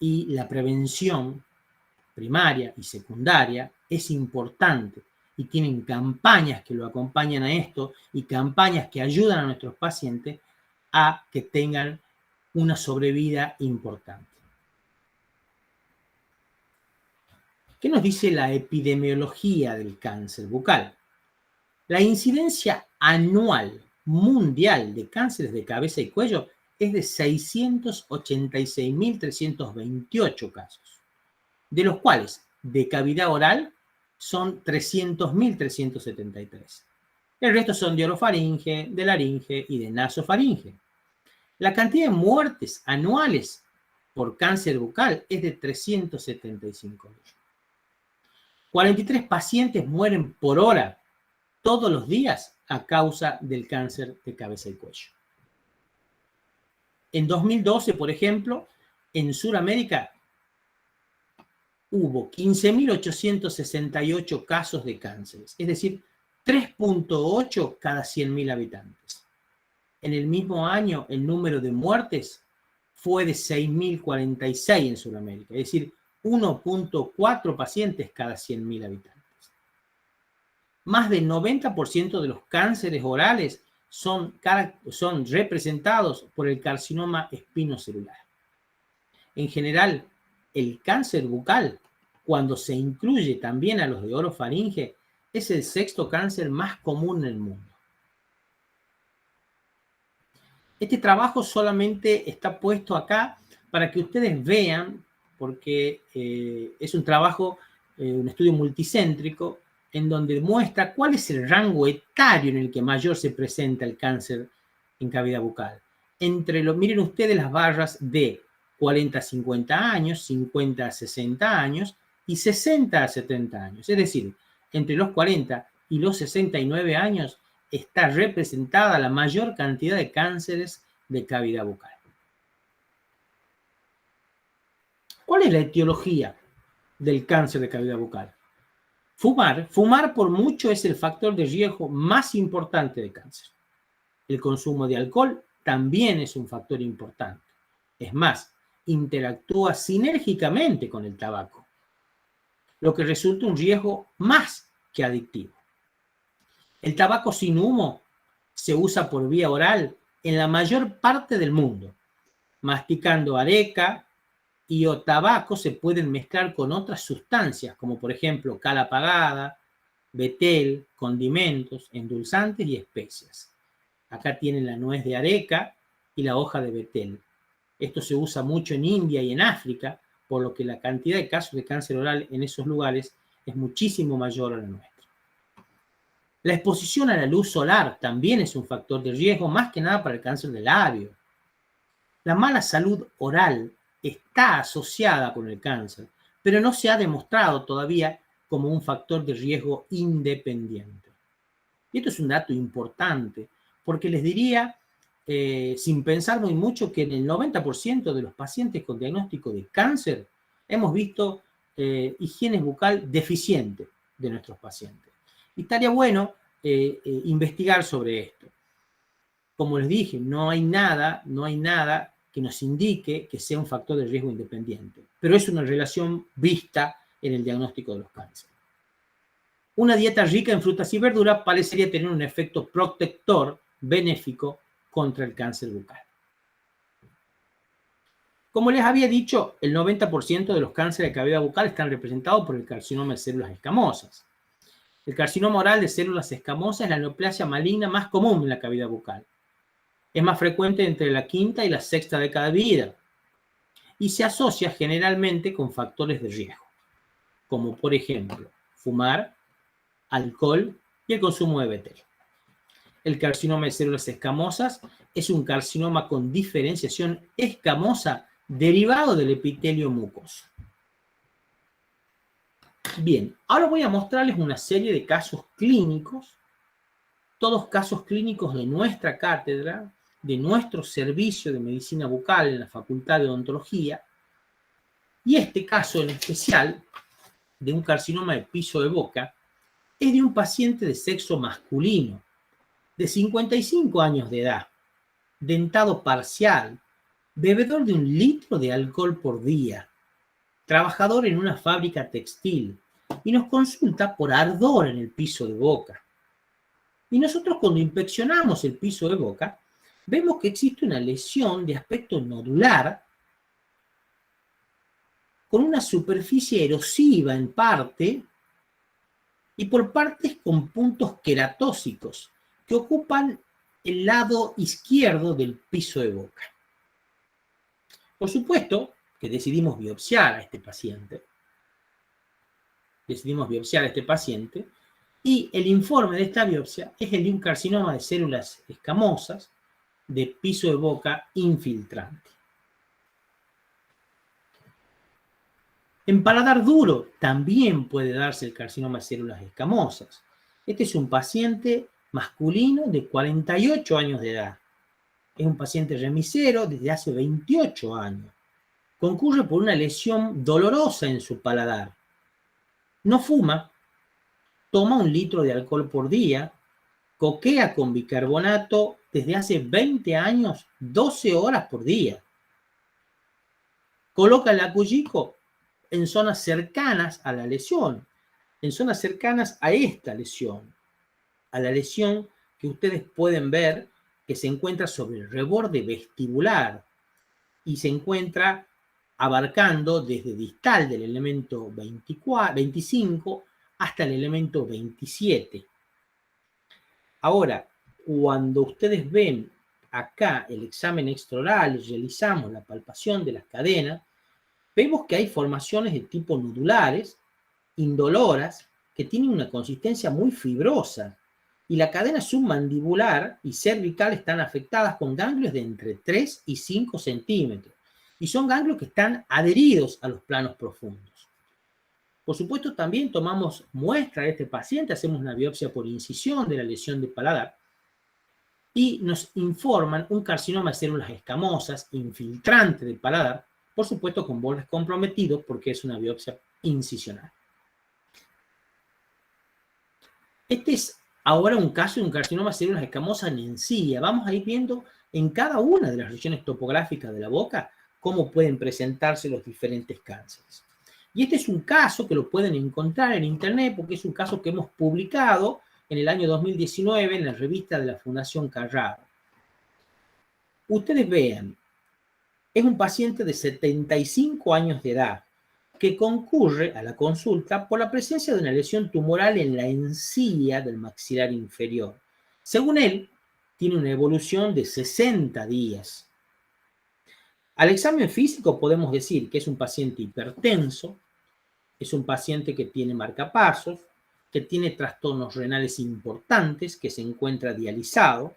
y la prevención primaria y secundaria es importante y tienen campañas que lo acompañan a esto y campañas que ayudan a nuestros pacientes a que tengan una sobrevida importante. ¿Qué nos dice la epidemiología del cáncer bucal? La incidencia anual mundial de cánceres de cabeza y cuello es de 686.328 casos, de los cuales de cavidad oral son 300.373. El resto son de orofaringe, de laringe y de nasofaringe. La cantidad de muertes anuales por cáncer bucal es de 375.000. 43 pacientes mueren por hora todos los días a causa del cáncer de cabeza y cuello. En 2012, por ejemplo, en Sudamérica hubo 15.868 casos de cánceres, es decir, 3.8 cada 100.000 habitantes. En el mismo año, el número de muertes fue de 6.046 en Sudamérica, es decir, 1.4 pacientes cada 100.000 habitantes. Más del 90% de los cánceres orales son representados por el carcinoma espinocelular. En general, el cáncer bucal, cuando se incluye también a los de orofaringe, es el sexto cáncer más común en el mundo. Este trabajo solamente está puesto acá para que ustedes vean, porque es un trabajo, un estudio multicéntrico, en donde muestra cuál es el rango etario en el que mayor se presenta el cáncer en cavidad bucal. Miren ustedes las barras de 40 a 50 años, 50 a 60 años y 60 a 70 años. Es decir, entre los 40 y los 69 años está representada la mayor cantidad de cánceres de cavidad bucal. ¿Cuál es la etiología del cáncer de cavidad bucal? Fumar por mucho es el factor de riesgo más importante de cáncer. El consumo de alcohol también es un factor importante. Es más, interactúa sinérgicamente con el tabaco. lo que resulta un riesgo más que adictivo. El tabaco sin humo se usa por vía oral en la mayor parte del mundo. Masticando areca y o tabaco se pueden mezclar con otras sustancias, como por ejemplo cal apagada, betel, condimentos, endulzantes y especias. Acá tienen la nuez de areca y la hoja de betel. Esto se usa mucho en India y en África, por lo que la cantidad de casos de cáncer oral en esos lugares es muchísimo mayor a la nuestra. La exposición a la luz solar también es un factor de riesgo, más que nada para el cáncer de labio. La mala salud oral está asociada con el cáncer, pero no se ha demostrado todavía como un factor de riesgo independiente. Y esto es un dato importante, porque les diría, sin pensar muy mucho, que en el 90% de los pacientes con diagnóstico de cáncer hemos visto higiene bucal deficiente de nuestros pacientes. Y estaría bueno investigar sobre esto. Como les dije, no hay nada que nos indique que sea un factor de riesgo independiente, pero es una relación vista en el diagnóstico de los cánceres. Una dieta rica en frutas y verduras parecería tener un efecto protector benéfico contra el cáncer bucal. Como les había dicho, el 90% de los cánceres de cavidad bucal están representados por el carcinoma de células escamosas. El carcinoma oral de células escamosas es la neoplasia maligna más común en la cavidad bucal. Es más frecuente entre la quinta y la sexta década de vida y se asocia generalmente con factores de riesgo, como por ejemplo fumar, alcohol y el consumo de betel. El carcinoma de células escamosas es un carcinoma con diferenciación escamosa derivado del epitelio mucoso. Bien, ahora voy a mostrarles una serie de casos clínicos, todos casos clínicos de nuestra cátedra, de nuestro servicio de medicina bucal en la Facultad de Odontología, y este caso en especial, de un carcinoma de piso de boca, es de un paciente de sexo masculino, de 55 años de edad, dentado parcial, bebedor de 1 litro de alcohol por día, trabajador en una fábrica textil, y nos consulta por ardor en el piso de boca. Y nosotros cuando inspeccionamos el piso de boca, vemos que existe una lesión de aspecto nodular con una superficie erosiva en parte y por partes con puntos queratóxicos que ocupan el lado izquierdo del piso de boca. Por supuesto que decidimos biopsiar a este paciente. Y el informe de esta biopsia es el de un carcinoma de células escamosas de piso de boca infiltrante. En paladar duro también puede darse el carcinoma de células escamosas. Este es un paciente masculino de 48 años de edad. Es un paciente remisero desde hace 28 años. Concurre por una lesión dolorosa en su paladar. No fuma, toma 1 litro de alcohol por día, coquea con bicarbonato desde hace 20 años, 12 horas por día. Coloca el acuyico en zonas cercanas a la lesión, en zonas cercanas a esta lesión, a la lesión que ustedes pueden ver que se encuentra sobre el reborde vestibular y se encuentra abarcando desde distal del elemento 25 hasta el elemento 27. Ahora, cuando ustedes ven acá el examen extraoral y realizamos la palpación de las cadenas, vemos que hay formaciones de tipo nodulares, indoloras, que tienen una consistencia muy fibrosa, y la cadena submandibular y cervical están afectadas con ganglios de entre 3 y 5 centímetros, y son ganglios que están adheridos a los planos profundos. Por supuesto, también tomamos muestra de este paciente, hacemos una biopsia por incisión de la lesión de paladar, y nos informan un carcinoma de células escamosas infiltrante del paladar, por supuesto con bordes comprometidos porque es una biopsia incisional. Este es ahora un caso de un carcinoma de células escamosas en encía. Vamos a ir viendo en cada una de las regiones topográficas de la boca cómo pueden presentarse los diferentes cánceres. Y este es un caso que lo pueden encontrar en internet porque es un caso que hemos publicado en el año 2019 en la revista de la Fundación Carrara. Ustedes vean, es un paciente de 75 años de edad que concurre a la consulta por la presencia de una lesión tumoral en la encía del maxilar inferior. Según él, tiene una evolución de 60 días. Al examen físico podemos decir que es un paciente hipertenso, es un paciente que tiene marcapasos, que tiene trastornos renales importantes, que se encuentra dializado.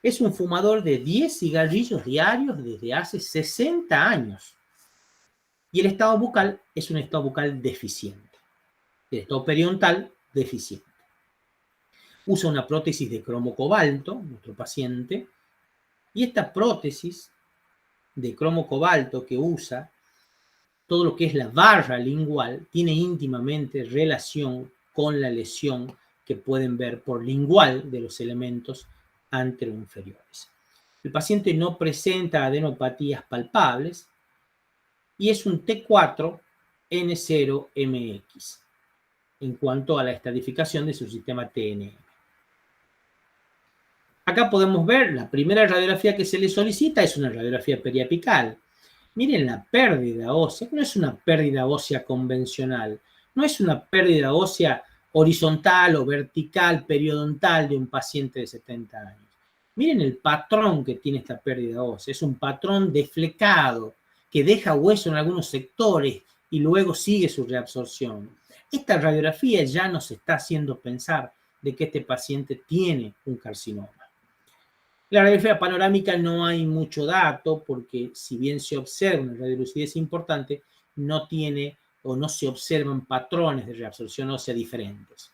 Es un fumador de 10 cigarrillos diarios desde hace 60 años. Y el estado bucal es un estado bucal deficiente. El estado periodontal deficiente. Usa una prótesis de cromo cobalto, nuestro paciente, y esta prótesis de cromo cobalto que usa, todo lo que es la barra lingual, tiene íntimamente relación con la lesión que pueden ver por lingual de los elementos anteroinferiores. El paciente no presenta adenopatías palpables y es un T4N0MX en cuanto a la estadificación de su sistema TNM. Acá podemos ver la primera radiografía que se le solicita es una radiografía periapical. Miren la pérdida ósea, no es una pérdida ósea convencional, no es una pérdida ósea horizontal o vertical, periodontal de un paciente de 70 años. Miren el patrón que tiene esta pérdida ósea, es un patrón deflecado que deja hueso en algunos sectores y luego sigue su reabsorción. Esta radiografía ya nos está haciendo pensar de que este paciente tiene un carcinoma. La radiografía panorámica no hay mucho dato porque si bien se observa una radiolucidez importante, no tiene o no se observan patrones de reabsorción ósea diferentes.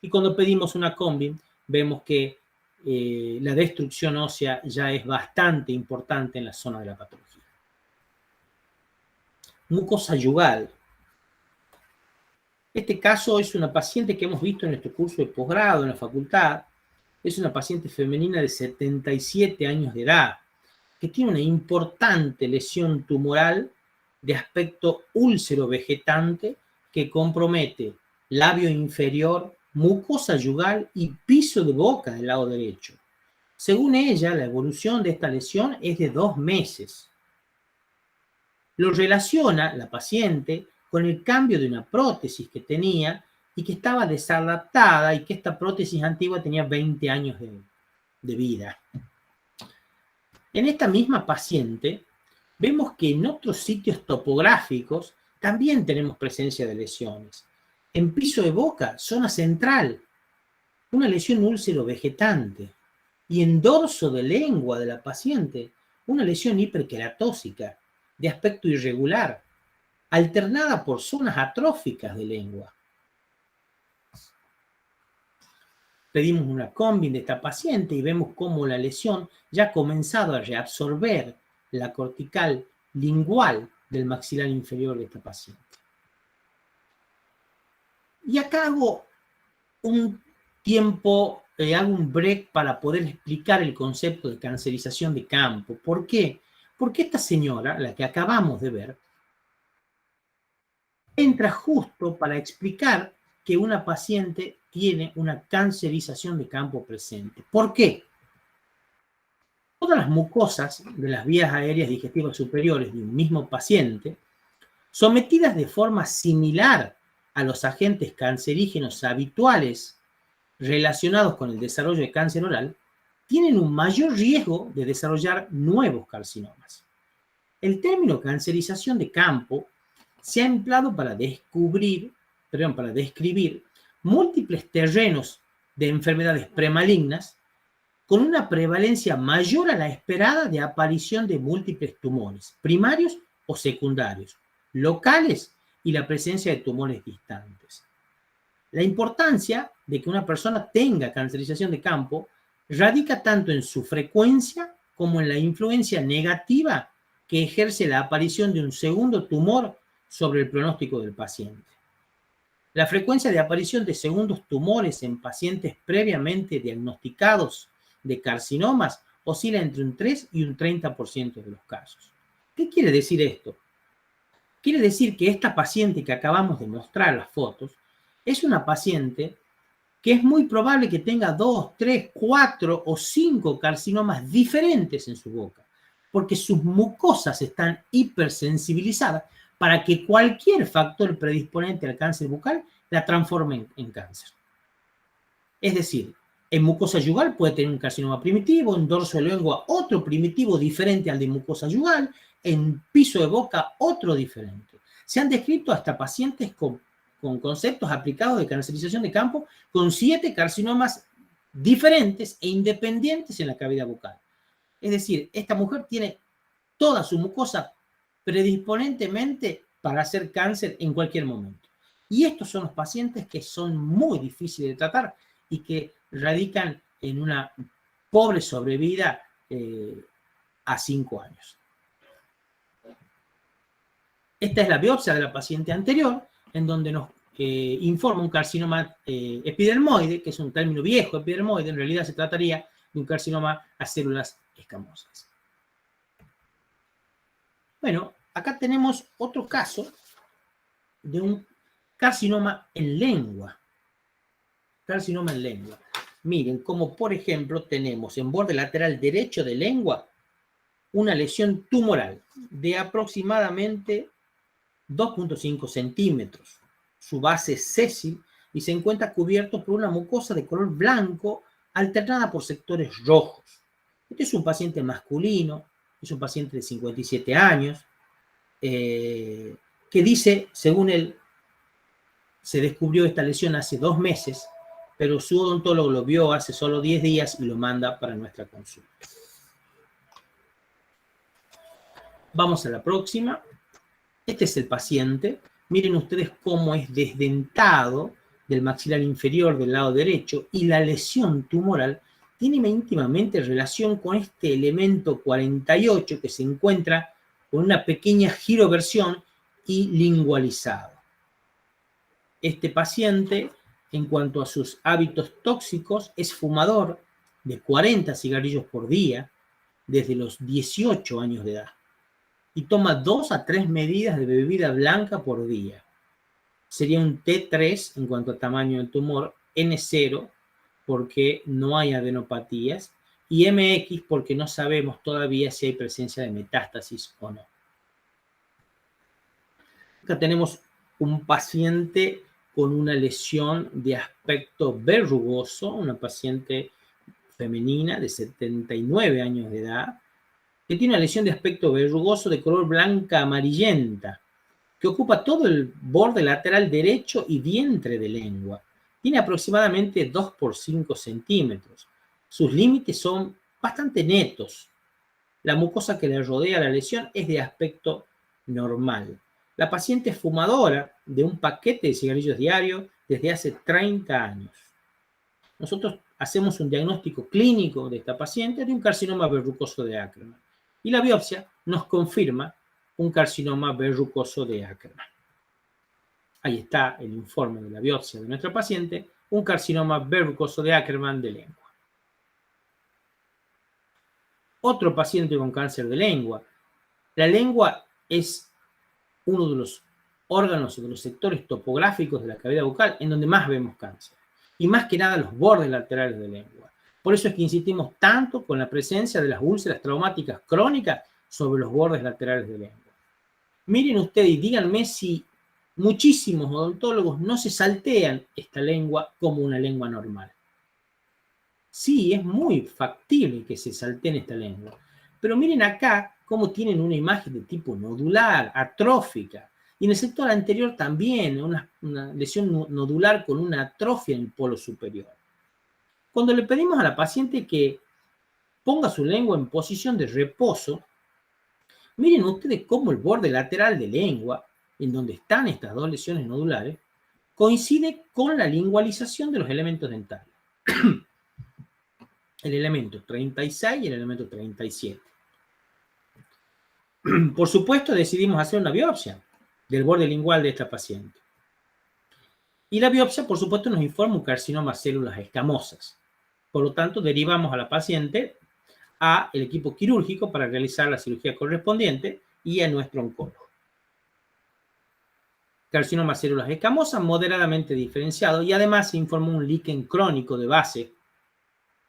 Y cuando pedimos una combi, vemos que la destrucción ósea ya es bastante importante en la zona de la patología. Mucosa yugal. Este caso es una paciente que hemos visto en nuestro curso de posgrado en la facultad. Es una paciente femenina de 77 años de edad, que tiene una importante lesión tumoral de aspecto úlcero vegetante que compromete labio inferior, mucosa yugal y piso de boca del lado derecho. Según ella, la evolución de esta lesión es de 2 meses. Lo relaciona la paciente con el cambio de una prótesis que tenía y que estaba desadaptada y que esta prótesis antigua tenía 20 años de vida. En esta misma paciente vemos que en otros sitios topográficos también tenemos presencia de lesiones. En piso de boca, zona central, una lesión úlcero vegetante. Y en dorso de lengua de la paciente, una lesión hiperqueratósica de aspecto irregular, alternada por zonas atróficas de lengua. Pedimos una combi de esta paciente y vemos cómo la lesión ya ha comenzado a reabsorber la cortical lingual del maxilar inferior de esta paciente. Y acá hago un tiempo, hago un break para poder explicar el concepto de cancerización de campo. ¿Por qué? Porque esta señora, la que acabamos de ver, entra justo para explicar que una paciente tiene una cancerización de campo presente. ¿Por qué? Todas las mucosas de las vías aéreas digestivas superiores de un mismo paciente, sometidas de forma similar a los agentes cancerígenos habituales relacionados con el desarrollo de cáncer oral, tienen un mayor riesgo de desarrollar nuevos carcinomas. El término cancerización de campo se ha empleado para describir múltiples terrenos de enfermedades premalignas con una prevalencia mayor a la esperada de aparición de múltiples tumores, primarios o secundarios, locales y la presencia de tumores distantes. La importancia de que una persona tenga cancerización de campo radica tanto en su frecuencia como en la influencia negativa que ejerce la aparición de un segundo tumor sobre el pronóstico del paciente. La frecuencia de aparición de segundos tumores en pacientes previamente diagnosticados de carcinomas oscila entre un 3 y un 30% de los casos. ¿Qué quiere decir esto? Quiere decir que esta paciente que acabamos de mostrar las fotos es una paciente que es muy probable que tenga 2, 3, 4 o 5 carcinomas diferentes en su boca, porque sus mucosas están hipersensibilizadas para que cualquier factor predisponente al cáncer bucal la transforme en cáncer. Es decir, en mucosa yugal puede tener un carcinoma primitivo, en dorso de lengua otro primitivo diferente al de mucosa yugal, en piso de boca otro diferente. Se han descrito hasta pacientes con conceptos aplicados de cancerización de campo con 7 carcinomas diferentes e independientes en la cavidad bucal. Es decir, esta mujer tiene toda su mucosa predisponentemente para hacer cáncer en cualquier momento. Y estos son los pacientes que son muy difíciles de tratar y que radican en una pobre sobrevida a 5 años. Esta es la biopsia de la paciente anterior, en donde nos informa un carcinoma epidermoide, que es un término viejo, epidermoide, en realidad se trataría de un carcinoma a células escamosas. Bueno, acá tenemos otro caso de un carcinoma en lengua. Carcinoma en lengua. Miren, como por ejemplo tenemos en borde lateral derecho de lengua una lesión tumoral de aproximadamente 2.5 centímetros. Su base es sésil y se encuentra cubierto por una mucosa de color blanco alternada por sectores rojos. Este es un paciente masculino, es un paciente de 57 años, que dice, según él, se descubrió esta lesión hace 2 meses, pero su odontólogo lo vio hace solo 10 días y lo manda para nuestra consulta. Vamos a la próxima. Este es el paciente. Miren ustedes cómo es desdentado del maxilar inferior del lado derecho y la lesión tumoral tiene íntimamente relación con este elemento 48 que se encuentra con una pequeña giroversión y lingualizado. Este paciente, en cuanto a sus hábitos tóxicos, es fumador de 40 cigarrillos por día desde los 18 años de edad y toma 2 a 3 medidas de bebida blanca por día. Sería un T3 en cuanto a tamaño del tumor, N0 porque no hay adenopatías y MX porque no sabemos todavía si hay presencia de metástasis o no. Acá tenemos un paciente con una lesión de aspecto verrugoso, una paciente femenina de 79 años de edad, que tiene una lesión de aspecto verrugoso de color blanca amarillenta, que ocupa todo el borde lateral derecho y vientre de lengua. Tiene aproximadamente 2 por 5 centímetros. Sus límites son bastante netos. La mucosa que le rodea la lesión es de aspecto normal. La paciente es fumadora de un paquete de cigarrillos diarios desde hace 30 años. Nosotros hacemos un diagnóstico clínico de esta paciente de un carcinoma verrucoso de Ackermann. Y la biopsia nos confirma un carcinoma verrucoso de Ackermann. Ahí está el informe de la biopsia de nuestra paciente, un carcinoma verrucoso de Ackermann de lengua. Otro paciente con cáncer de lengua. La lengua es uno de los órganos o de los sectores topográficos de la cavidad bucal en donde más vemos cáncer. Y más que nada los bordes laterales de lengua. Por eso es que insistimos tanto con la presencia de las úlceras traumáticas crónicas sobre los bordes laterales de lengua. Miren ustedes y díganme si muchísimos odontólogos no se saltean esta lengua como una lengua normal. Sí, es muy factible que se salteen esta lengua. Pero miren acá cómo tienen una imagen de tipo nodular, atrófica. Y en el sector anterior también, una lesión nodular con una atrofia en el polo superior. Cuando le pedimos a la paciente que ponga su lengua en posición de reposo, miren ustedes cómo el borde lateral de lengua, en donde están estas 2 lesiones nodulares, coincide con la lingualización de los elementos dentales. El elemento 36 y el elemento 37. Por supuesto, decidimos hacer una biopsia del borde lingual de esta paciente. Y la biopsia, por supuesto, nos informa un carcinoma células escamosas. Por lo tanto, derivamos a la paciente a el equipo quirúrgico para realizar la cirugía correspondiente y a nuestro oncólogo. carcinoma de células escamosas moderadamente diferenciado, y además se informó un líquen crónico de base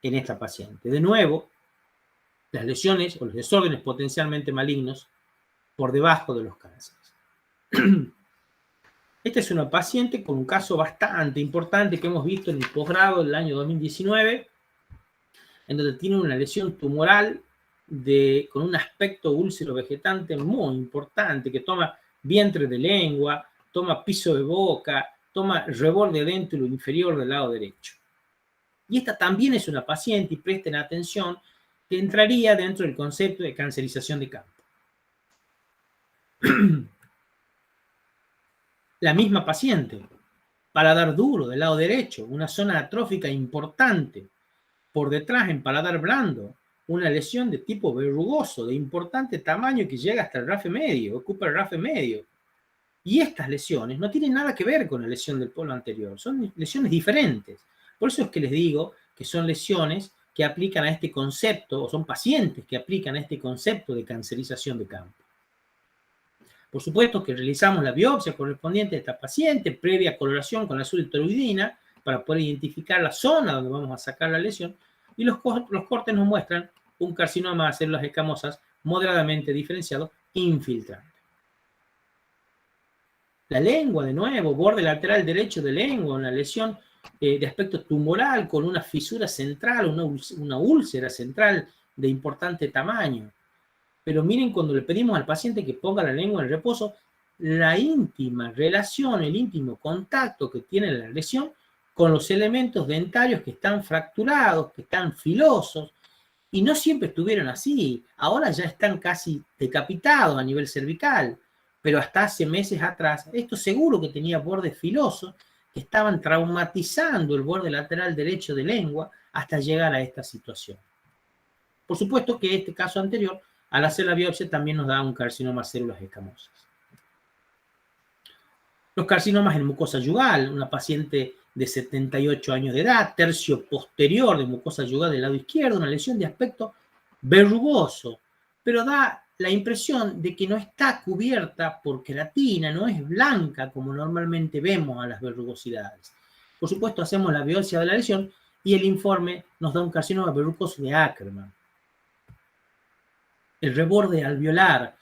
en esta paciente. De nuevo, las lesiones o los desórdenes potencialmente malignos por debajo de los cánceres. Esta es una paciente con un caso bastante importante que hemos visto en el posgrado del año 2019, en donde tiene una lesión tumoral con un aspecto úlcero vegetante muy importante, que toma vientre de lengua, toma piso de boca, toma reborde adentro inferior del lado derecho. Y esta también es una paciente, y presten atención, que entraría dentro del concepto de cancerización de campo. La misma paciente, paladar duro del lado derecho, una zona atrófica importante. Por detrás, en paladar blando, una lesión de tipo verrugoso, de importante tamaño que llega hasta el RAFE medio, ocupa el RAFE medio. Y estas lesiones no tienen nada que ver con la lesión del polo anterior, son lesiones diferentes. Por eso es que les digo que son lesiones que aplican a este concepto, o son pacientes que aplican a este concepto de cancerización de campo. Por supuesto que realizamos la biopsia correspondiente a esta paciente, previa coloración con azul toluidina, para poder identificar la zona donde vamos a sacar la lesión, y los cortes nos muestran un carcinoma de células escamosas moderadamente diferenciado, infiltrante. La lengua, de nuevo, borde lateral derecho de lengua, una lesión de aspecto tumoral con una fisura central, una úlcera central de importante tamaño. Pero miren, cuando le pedimos al paciente que ponga la lengua en reposo, la íntima relación, el íntimo contacto que tiene la lesión con los elementos dentarios que están fracturados, que están filosos, y no siempre estuvieron así. Ahora ya están casi decapitados a nivel cervical, pero hasta hace meses atrás, esto seguro que tenía bordes filosos que estaban traumatizando el borde lateral derecho de lengua hasta llegar a esta situación. Por supuesto que este caso anterior, al hacer la biopsia, también nos da un carcinoma de células escamosas. Los carcinomas en mucosa yugal, una paciente de 78 años de edad, tercio posterior de mucosa yugal del lado izquierdo, una lesión de aspecto verrugoso, pero da la impresión de que no está cubierta por queratina, no es blanca como normalmente vemos a las verrugosidades. Por supuesto, hacemos la biopsia de la lesión y el informe nos da un carcinoma verrugoso de Ackermann. El reborde alveolar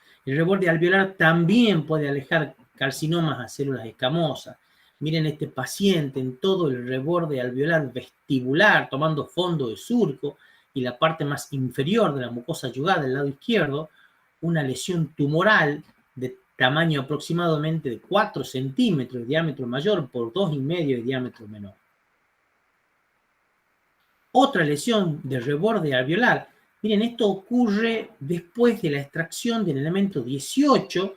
también puede alejar carcinomas a células escamosas. Miren este paciente en todo el reborde alveolar vestibular, tomando fondo de surco, y la parte más inferior de la mucosa yugal del lado izquierdo, una lesión tumoral de tamaño aproximadamente de 4 centímetros de diámetro mayor por 2,5 de diámetro menor. Otra lesión de reborde alveolar. Miren, esto ocurre después de la extracción del elemento 18,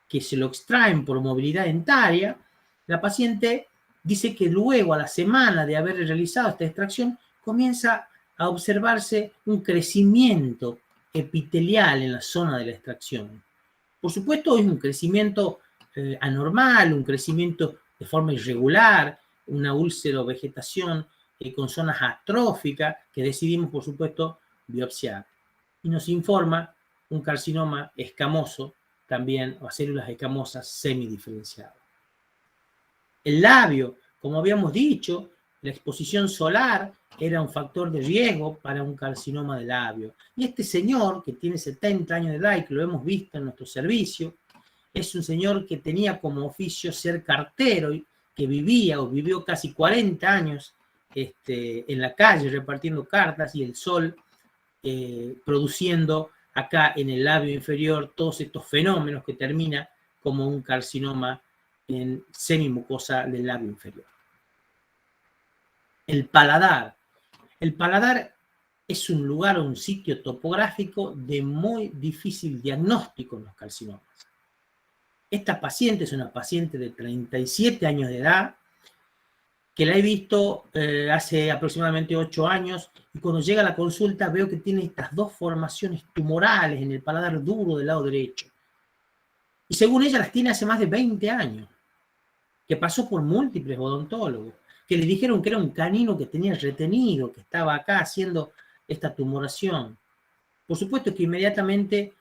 que se lo extraen por movilidad dentaria. La paciente dice que luego, a la semana de haber realizado esta extracción, comienza a observarse un crecimiento epitelial en la zona de la extracción. Por supuesto, es un crecimiento anormal, un crecimiento de forma irregular, una úlcero-vegetación con zonas atróficas que decidimos, por supuesto, biopsiar. Y nos informa un carcinoma escamoso, también, o células escamosas semidiferenciadas. El labio, como habíamos dicho, la exposición solar era un factor de riesgo para un carcinoma de labio. Y este señor, que tiene 70 años de edad y que lo hemos visto en nuestro servicio, es un señor que tenía como oficio ser cartero, que vivió casi 40 años en la calle repartiendo cartas, y el sol produciendo acá en el labio inferior todos estos fenómenos que termina como un carcinoma en semimucosa del labio inferior. El paladar. El paladar es un lugar o un sitio topográfico de muy difícil diagnóstico en los carcinomas. Esta paciente es una paciente de 37 años de edad, que la he visto hace aproximadamente 8 años, y cuando llega a la consulta veo que tiene estas dos formaciones tumorales en el paladar duro del lado derecho. Y según ella las tiene hace más de 20 años, que pasó por múltiples odontólogos, que le dijeron que era un canino que tenía retenido, que estaba acá haciendo esta tumoración. Por supuesto que inmediatamente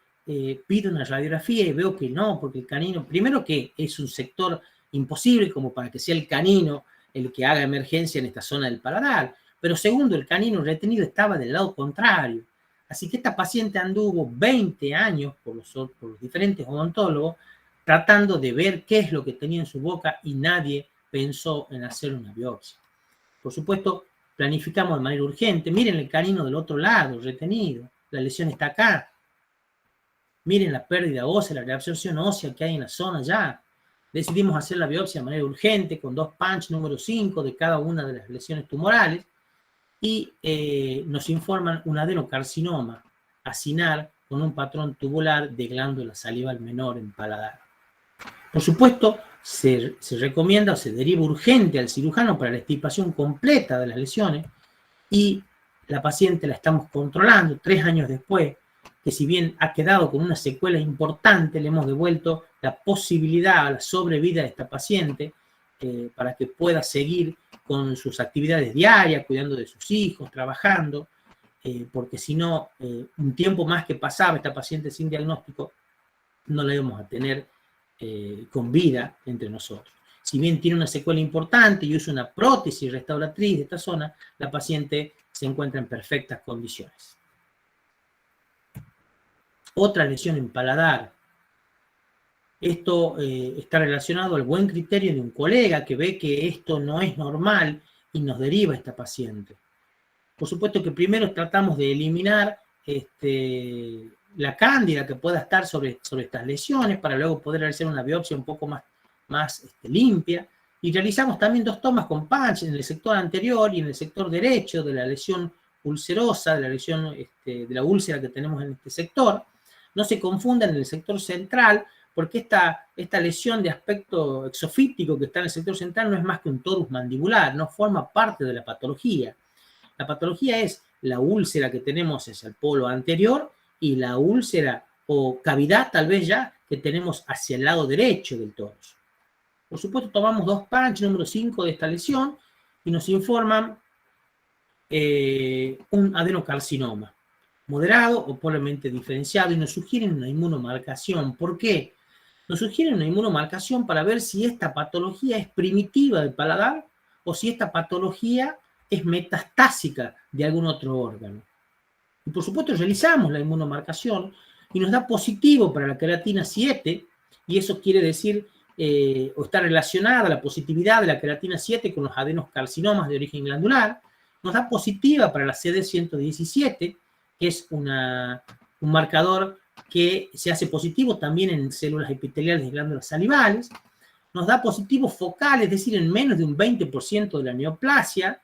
pido una radiografía y veo que no, porque el canino, primero que es un sector imposible como para que sea el canino el que haga emergencia en esta zona del paladar. Pero segundo, el canino retenido estaba del lado contrario. Así que esta paciente anduvo 20 años por los diferentes odontólogos tratando de ver qué es lo que tenía en su boca y nadie pensó en hacer una biopsia. Por supuesto, planificamos de manera urgente. Miren el canino del otro lado, retenido. La lesión está acá. Miren la pérdida ósea, la reabsorción ósea que hay en la zona ya. Decidimos hacer la biopsia de manera urgente con 2 punch número 5 de cada una de las lesiones tumorales y nos informan un adenocarcinoma acinar con un patrón tubular de glándula salival menor en paladar. Por supuesto, se recomienda o se deriva urgente al cirujano para la extirpación completa de las lesiones y la paciente la estamos controlando 3 años después, que si bien ha quedado con una secuela importante, le hemos devuelto la posibilidad a la sobrevida de esta paciente para que pueda seguir con sus actividades diarias, cuidando de sus hijos, trabajando, porque si no, un tiempo más que pasaba esta paciente sin diagnóstico, no la íbamos a tener con vida entre nosotros. Si bien tiene una secuela importante y usa una prótesis restauratriz de esta zona, la paciente se encuentra en perfectas condiciones. Otra lesión en paladar. Esto está relacionado al buen criterio de un colega que ve que esto no es normal y nos deriva a esta paciente. Por supuesto que primero tratamos de eliminar la cándida que pueda estar sobre estas lesiones para luego poder realizar una biopsia un poco más limpia. Y realizamos también 2 tomas con punch en el sector anterior y en el sector derecho de la lesión ulcerosa, de la lesión de la úlcera que tenemos en este sector. No se confundan en el sector central, porque esta lesión de aspecto exofítico que está en el sector central no es más que un torus mandibular, no forma parte de la patología. La patología es la úlcera que tenemos hacia el polo anterior y la úlcera o cavidad tal vez ya que tenemos hacia el lado derecho del torus. Por supuesto, tomamos 2 punch número 5 de esta lesión y nos informan un adenocarcinoma moderado o pobremente diferenciado y nos sugieren una inmunomarcación. ¿Por qué? Nos sugieren una inmunomarcación para ver si esta patología es primitiva del paladar o si esta patología es metastásica de algún otro órgano. Y por supuesto realizamos la inmunomarcación y nos da positivo para la queratina 7 y eso quiere decir o está relacionada la positividad de la queratina 7 con los adenocarcinomas de origen glandular, nos da positiva para la CD117, que es un marcador que se hace positivo también en células epiteliales de glándulas salivales, nos da positivo focal, es decir, en menos de un 20% de la neoplasia,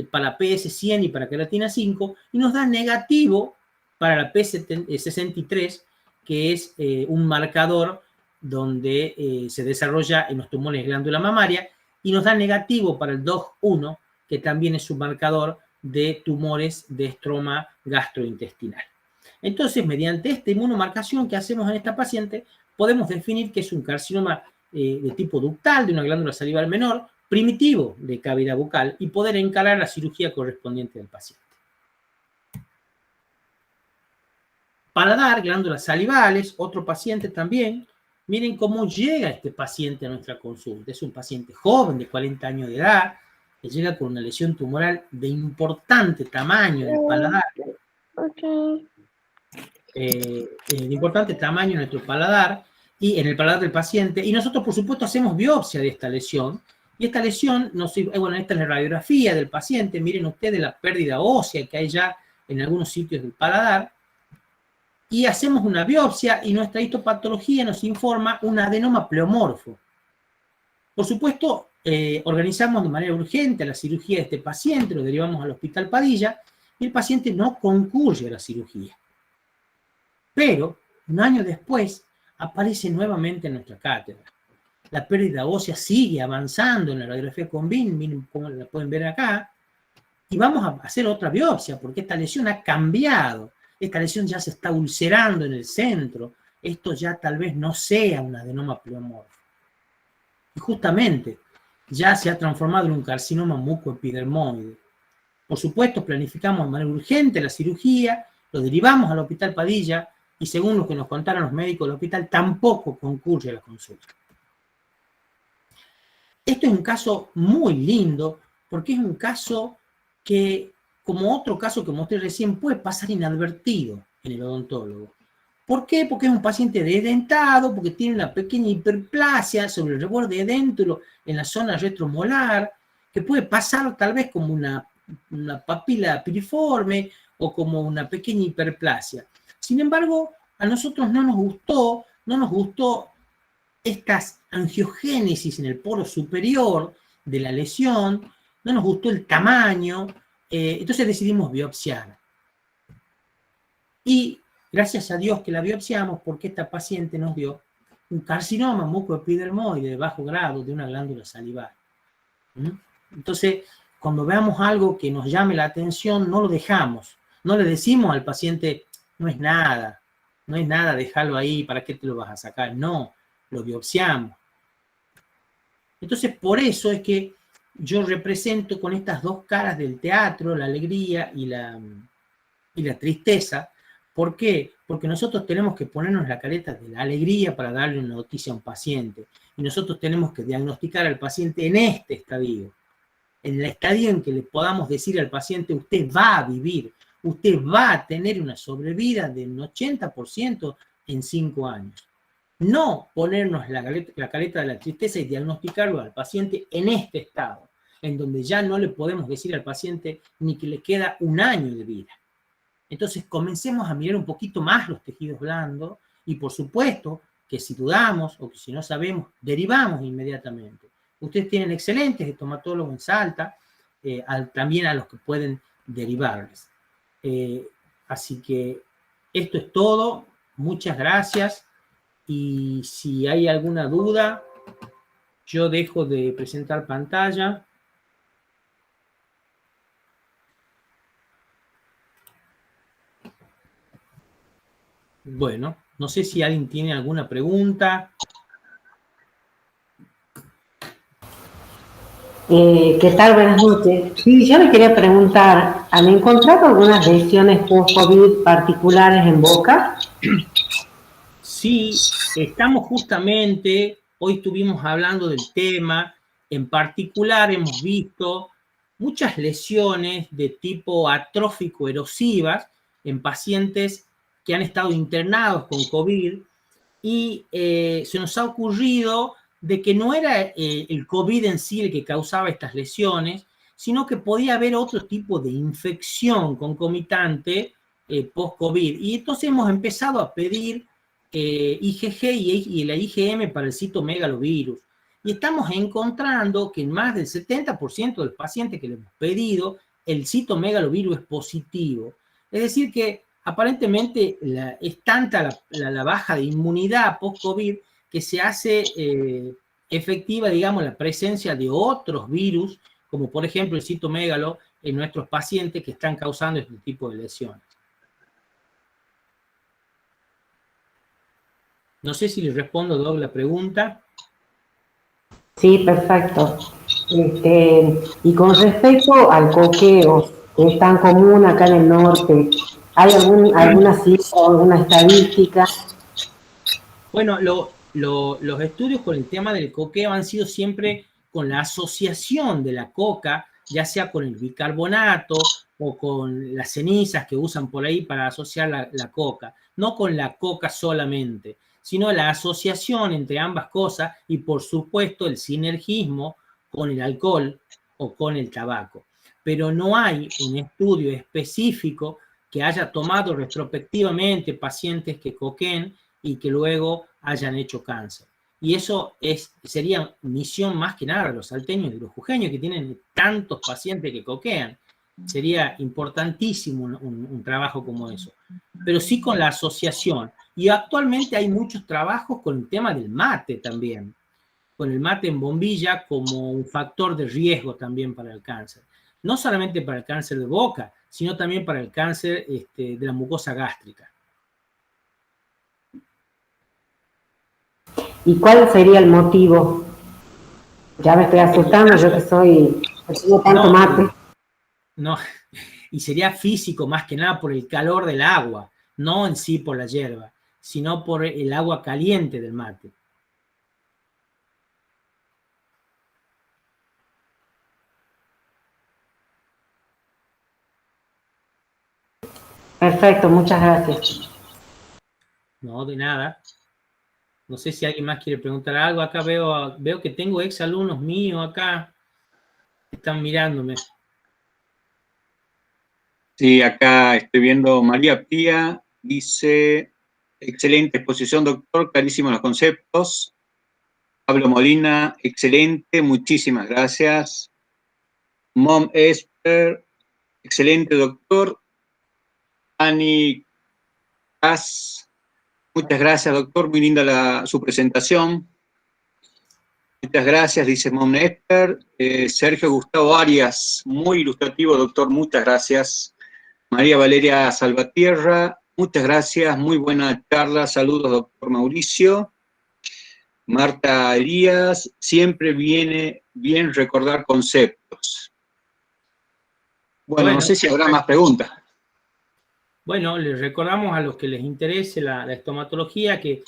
para PS100 y para queratina 5, y nos da negativo para la P63, que es un marcador donde se desarrolla en los tumores de glándula mamaria, y nos da negativo para el DOG1, que también es un marcador de tumores de estroma gastrointestinal. Entonces, mediante esta inmunomarcación que hacemos en esta paciente, podemos definir que es un carcinoma de tipo ductal, de una glándula salival menor, primitivo de cavidad bucal, y poder encarar la cirugía correspondiente del paciente. Paladar, glándulas salivales, otro paciente también. Miren cómo llega este paciente a nuestra consulta. Es un paciente joven de 40 años de edad, que llega con una lesión tumoral de importante tamaño en el paladar. De importante tamaño en nuestro paladar y en el paladar del paciente. Y nosotros, por supuesto, hacemos biopsia de esta lesión. Y esta lesión, bueno, esta es la radiografía del paciente. Miren ustedes la pérdida ósea que hay ya en algunos sitios del paladar. Y hacemos una biopsia y nuestra histopatología nos informa un adenoma pleomorfo. Por supuesto, organizamos de manera urgente la cirugía de este paciente, lo derivamos al Hospital Padilla y el paciente no concurre a la cirugía. Pero, un año después, aparece nuevamente en nuestra cátedra. La pérdida ósea sigue avanzando en la radiografía con BIM, miren cómo la pueden ver acá, y vamos a hacer otra biopsia porque esta lesión ha cambiado. Esta lesión ya se está ulcerando en el centro. Esto ya tal vez no sea un adenoma pleomorfo. Y justamente, ya se ha transformado en un carcinoma mucoepidermoide. Por supuesto, planificamos de manera urgente la cirugía, lo derivamos al Hospital Padilla y según lo que nos contaron los médicos del hospital, tampoco concurre a la consulta. Esto es un caso muy lindo, porque es un caso que, como otro caso que mostré recién, puede pasar inadvertido en el odontólogo. ¿Por qué? Porque es un paciente desdentado, porque tiene una pequeña hiperplasia sobre el reborde dentro en la zona retromolar, que puede pasar tal vez como una papila piriforme o como una pequeña hiperplasia. Sin embargo, a nosotros no nos gustó estas angiogénesis en el polo superior de la lesión, no nos gustó el tamaño, entonces decidimos biopsiar. Y gracias a Dios que la biopsiamos, porque esta paciente nos dio un carcinoma mucoepidermoide de bajo grado de una glándula salivar. Entonces, cuando veamos algo que nos llame la atención, no lo dejamos. No le decimos al paciente, no es nada, déjalo ahí, ¿para qué te lo vas a sacar? No, lo biopsiamos. Entonces, por eso es que yo represento con estas dos caras del teatro, la alegría y la tristeza. ¿Por qué? Porque nosotros tenemos que ponernos la careta de la alegría para darle una noticia a un paciente. Y nosotros tenemos que diagnosticar al paciente en este estadio. En el estadio en que le podamos decir al paciente, usted va a vivir, usted va a tener una sobrevida del 80% en 5 años. No ponernos la careta de la tristeza y diagnosticarlo al paciente en este estado, en donde ya no le podemos decir al paciente ni que le queda 1 año de vida. Entonces comencemos a mirar un poquito más los tejidos blandos y por supuesto que si dudamos o que si no sabemos, derivamos inmediatamente. Ustedes tienen excelentes estomatólogos en Salta, también a los que pueden derivarles. Así que esto es todo. Muchas gracias. Y si hay alguna duda, yo dejo de presentar pantalla. Bueno, no sé si alguien tiene alguna pregunta. ¿Qué tal? Buenas noches. Sí, yo le quería preguntar, ¿han encontrado algunas lesiones post-COVID particulares en boca? Sí, estamos justamente, hoy estuvimos hablando del tema, en particular hemos visto muchas lesiones de tipo atrófico erosivas en pacientes que han estado internados con COVID y se nos ha ocurrido de que no era el COVID en sí el que causaba estas lesiones, sino que podía haber otro tipo de infección concomitante post-COVID. Y entonces hemos empezado a pedir IgG y la IgM para el citomegalovirus. Y estamos encontrando que en más del 70% de los pacientes que le hemos pedido, el citomegalovirus es positivo. Es decir que aparentemente es tanta la baja de inmunidad post-COVID que se hace efectiva, digamos, la presencia de otros virus, como por ejemplo el citomegalo, en nuestros pacientes que están causando este tipo de lesiones. No sé si les respondo, Doug, la pregunta. Sí, perfecto. Y con respecto al coqueo, que es tan común acá en el norte, ¿hay alguna cifra o alguna estadística? Bueno, los estudios con el tema del coqueo han sido siempre con la asociación de la coca, ya sea con el bicarbonato o con las cenizas que usan por ahí para asociar la coca, no con la coca solamente, sino la asociación entre ambas cosas y por supuesto el sinergismo con el alcohol o con el tabaco. Pero no hay un estudio específico que haya tomado retrospectivamente pacientes que coqueen y que luego hayan hecho cáncer. Y eso sería misión más que nada de los salteños y de los jujeños que tienen tantos pacientes que coquean. Sería importantísimo un trabajo como eso. Pero sí con la asociación. Y actualmente hay muchos trabajos con el tema del mate también. Con el mate en bombilla como un factor de riesgo también para el cáncer. No solamente para el cáncer de boca, sino también para el cáncer de la mucosa gástrica. ¿Y cuál sería el motivo? Ya me estoy asustando, yo que soy, tengo tanto mate. No, y sería físico más que nada por el calor del agua, no en sí por la hierba, sino por el agua caliente del mate. Perfecto, muchas gracias. No, de nada. No sé si alguien más quiere preguntar algo. Acá veo que tengo exalumnos míos acá. Están mirándome. Sí, acá estoy viendo María Pía, dice, excelente exposición, doctor, clarísimos los conceptos. Pablo Molina, excelente, muchísimas gracias. Mom Esper, excelente, doctor. Ani Cas, muchas gracias, doctor, muy linda su presentación. Muchas gracias, dice Mom Esper. Sergio Gustavo Arias, muy ilustrativo, doctor, muchas gracias. María Valeria Salvatierra, muchas gracias, muy buena charla, saludos, doctor Mauricio. Marta Elías, siempre viene bien recordar conceptos. Bueno, no sé si habrá más preguntas. Bueno, les recordamos a los que les interese la estomatología que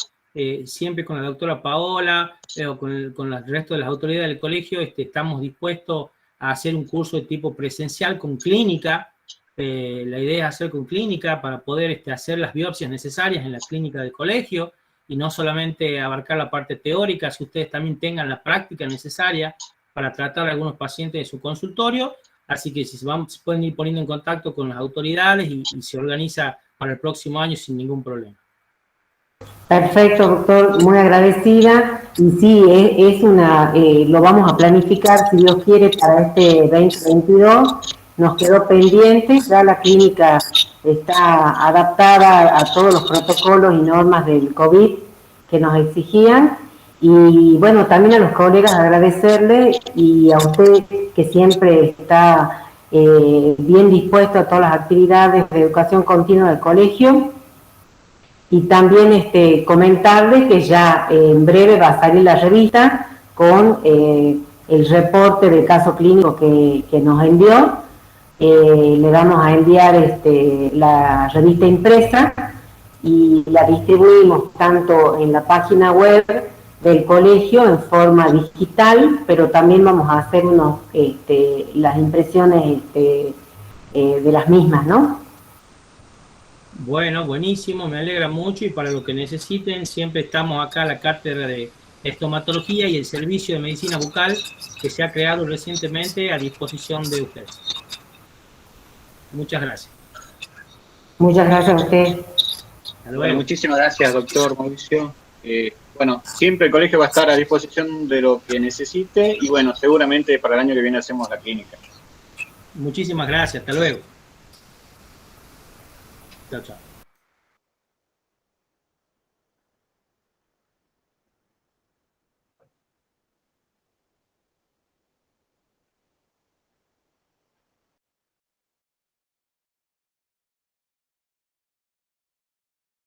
siempre con la doctora Paola o con el resto de las autoridades del colegio estamos dispuestos a hacer un curso de tipo presencial con clínica. La idea es hacer con clínica para poder hacer las biopsias necesarias en la clínica del colegio y no solamente abarcar la parte teórica, si ustedes también tengan la práctica necesaria para tratar a algunos pacientes de su consultorio. Así que si se pueden ir poniendo en contacto con las autoridades y se organiza para el próximo año sin ningún problema. Perfecto, doctor, muy agradecida. Y sí, lo vamos a planificar, si Dios quiere, para este 2022. Nos quedó pendiente, ya la clínica está adaptada a todos los protocolos y normas del COVID que nos exigían. Y bueno, también a los colegas agradecerle y a usted que siempre está bien dispuesto a todas las actividades de educación continua del colegio. Y también comentarle que ya en breve va a salir la revista con el reporte del caso clínico que nos envió. Le vamos a enviar la revista impresa y la distribuimos tanto en la página web del colegio en forma digital, pero también vamos a hacer las impresiones de las mismas, ¿no? Bueno, buenísimo, me alegra mucho y para lo que necesiten, siempre estamos acá, la cátedra de estomatología y el servicio de medicina bucal que se ha creado recientemente a disposición de ustedes. Muchas gracias. Muchas gracias a usted. Bueno, muchísimas gracias, doctor Mauricio. Bueno, siempre el colegio va a estar a disposición de lo que necesite y bueno, seguramente para el año que viene hacemos la clínica. Muchísimas gracias, hasta luego. Chao, chao.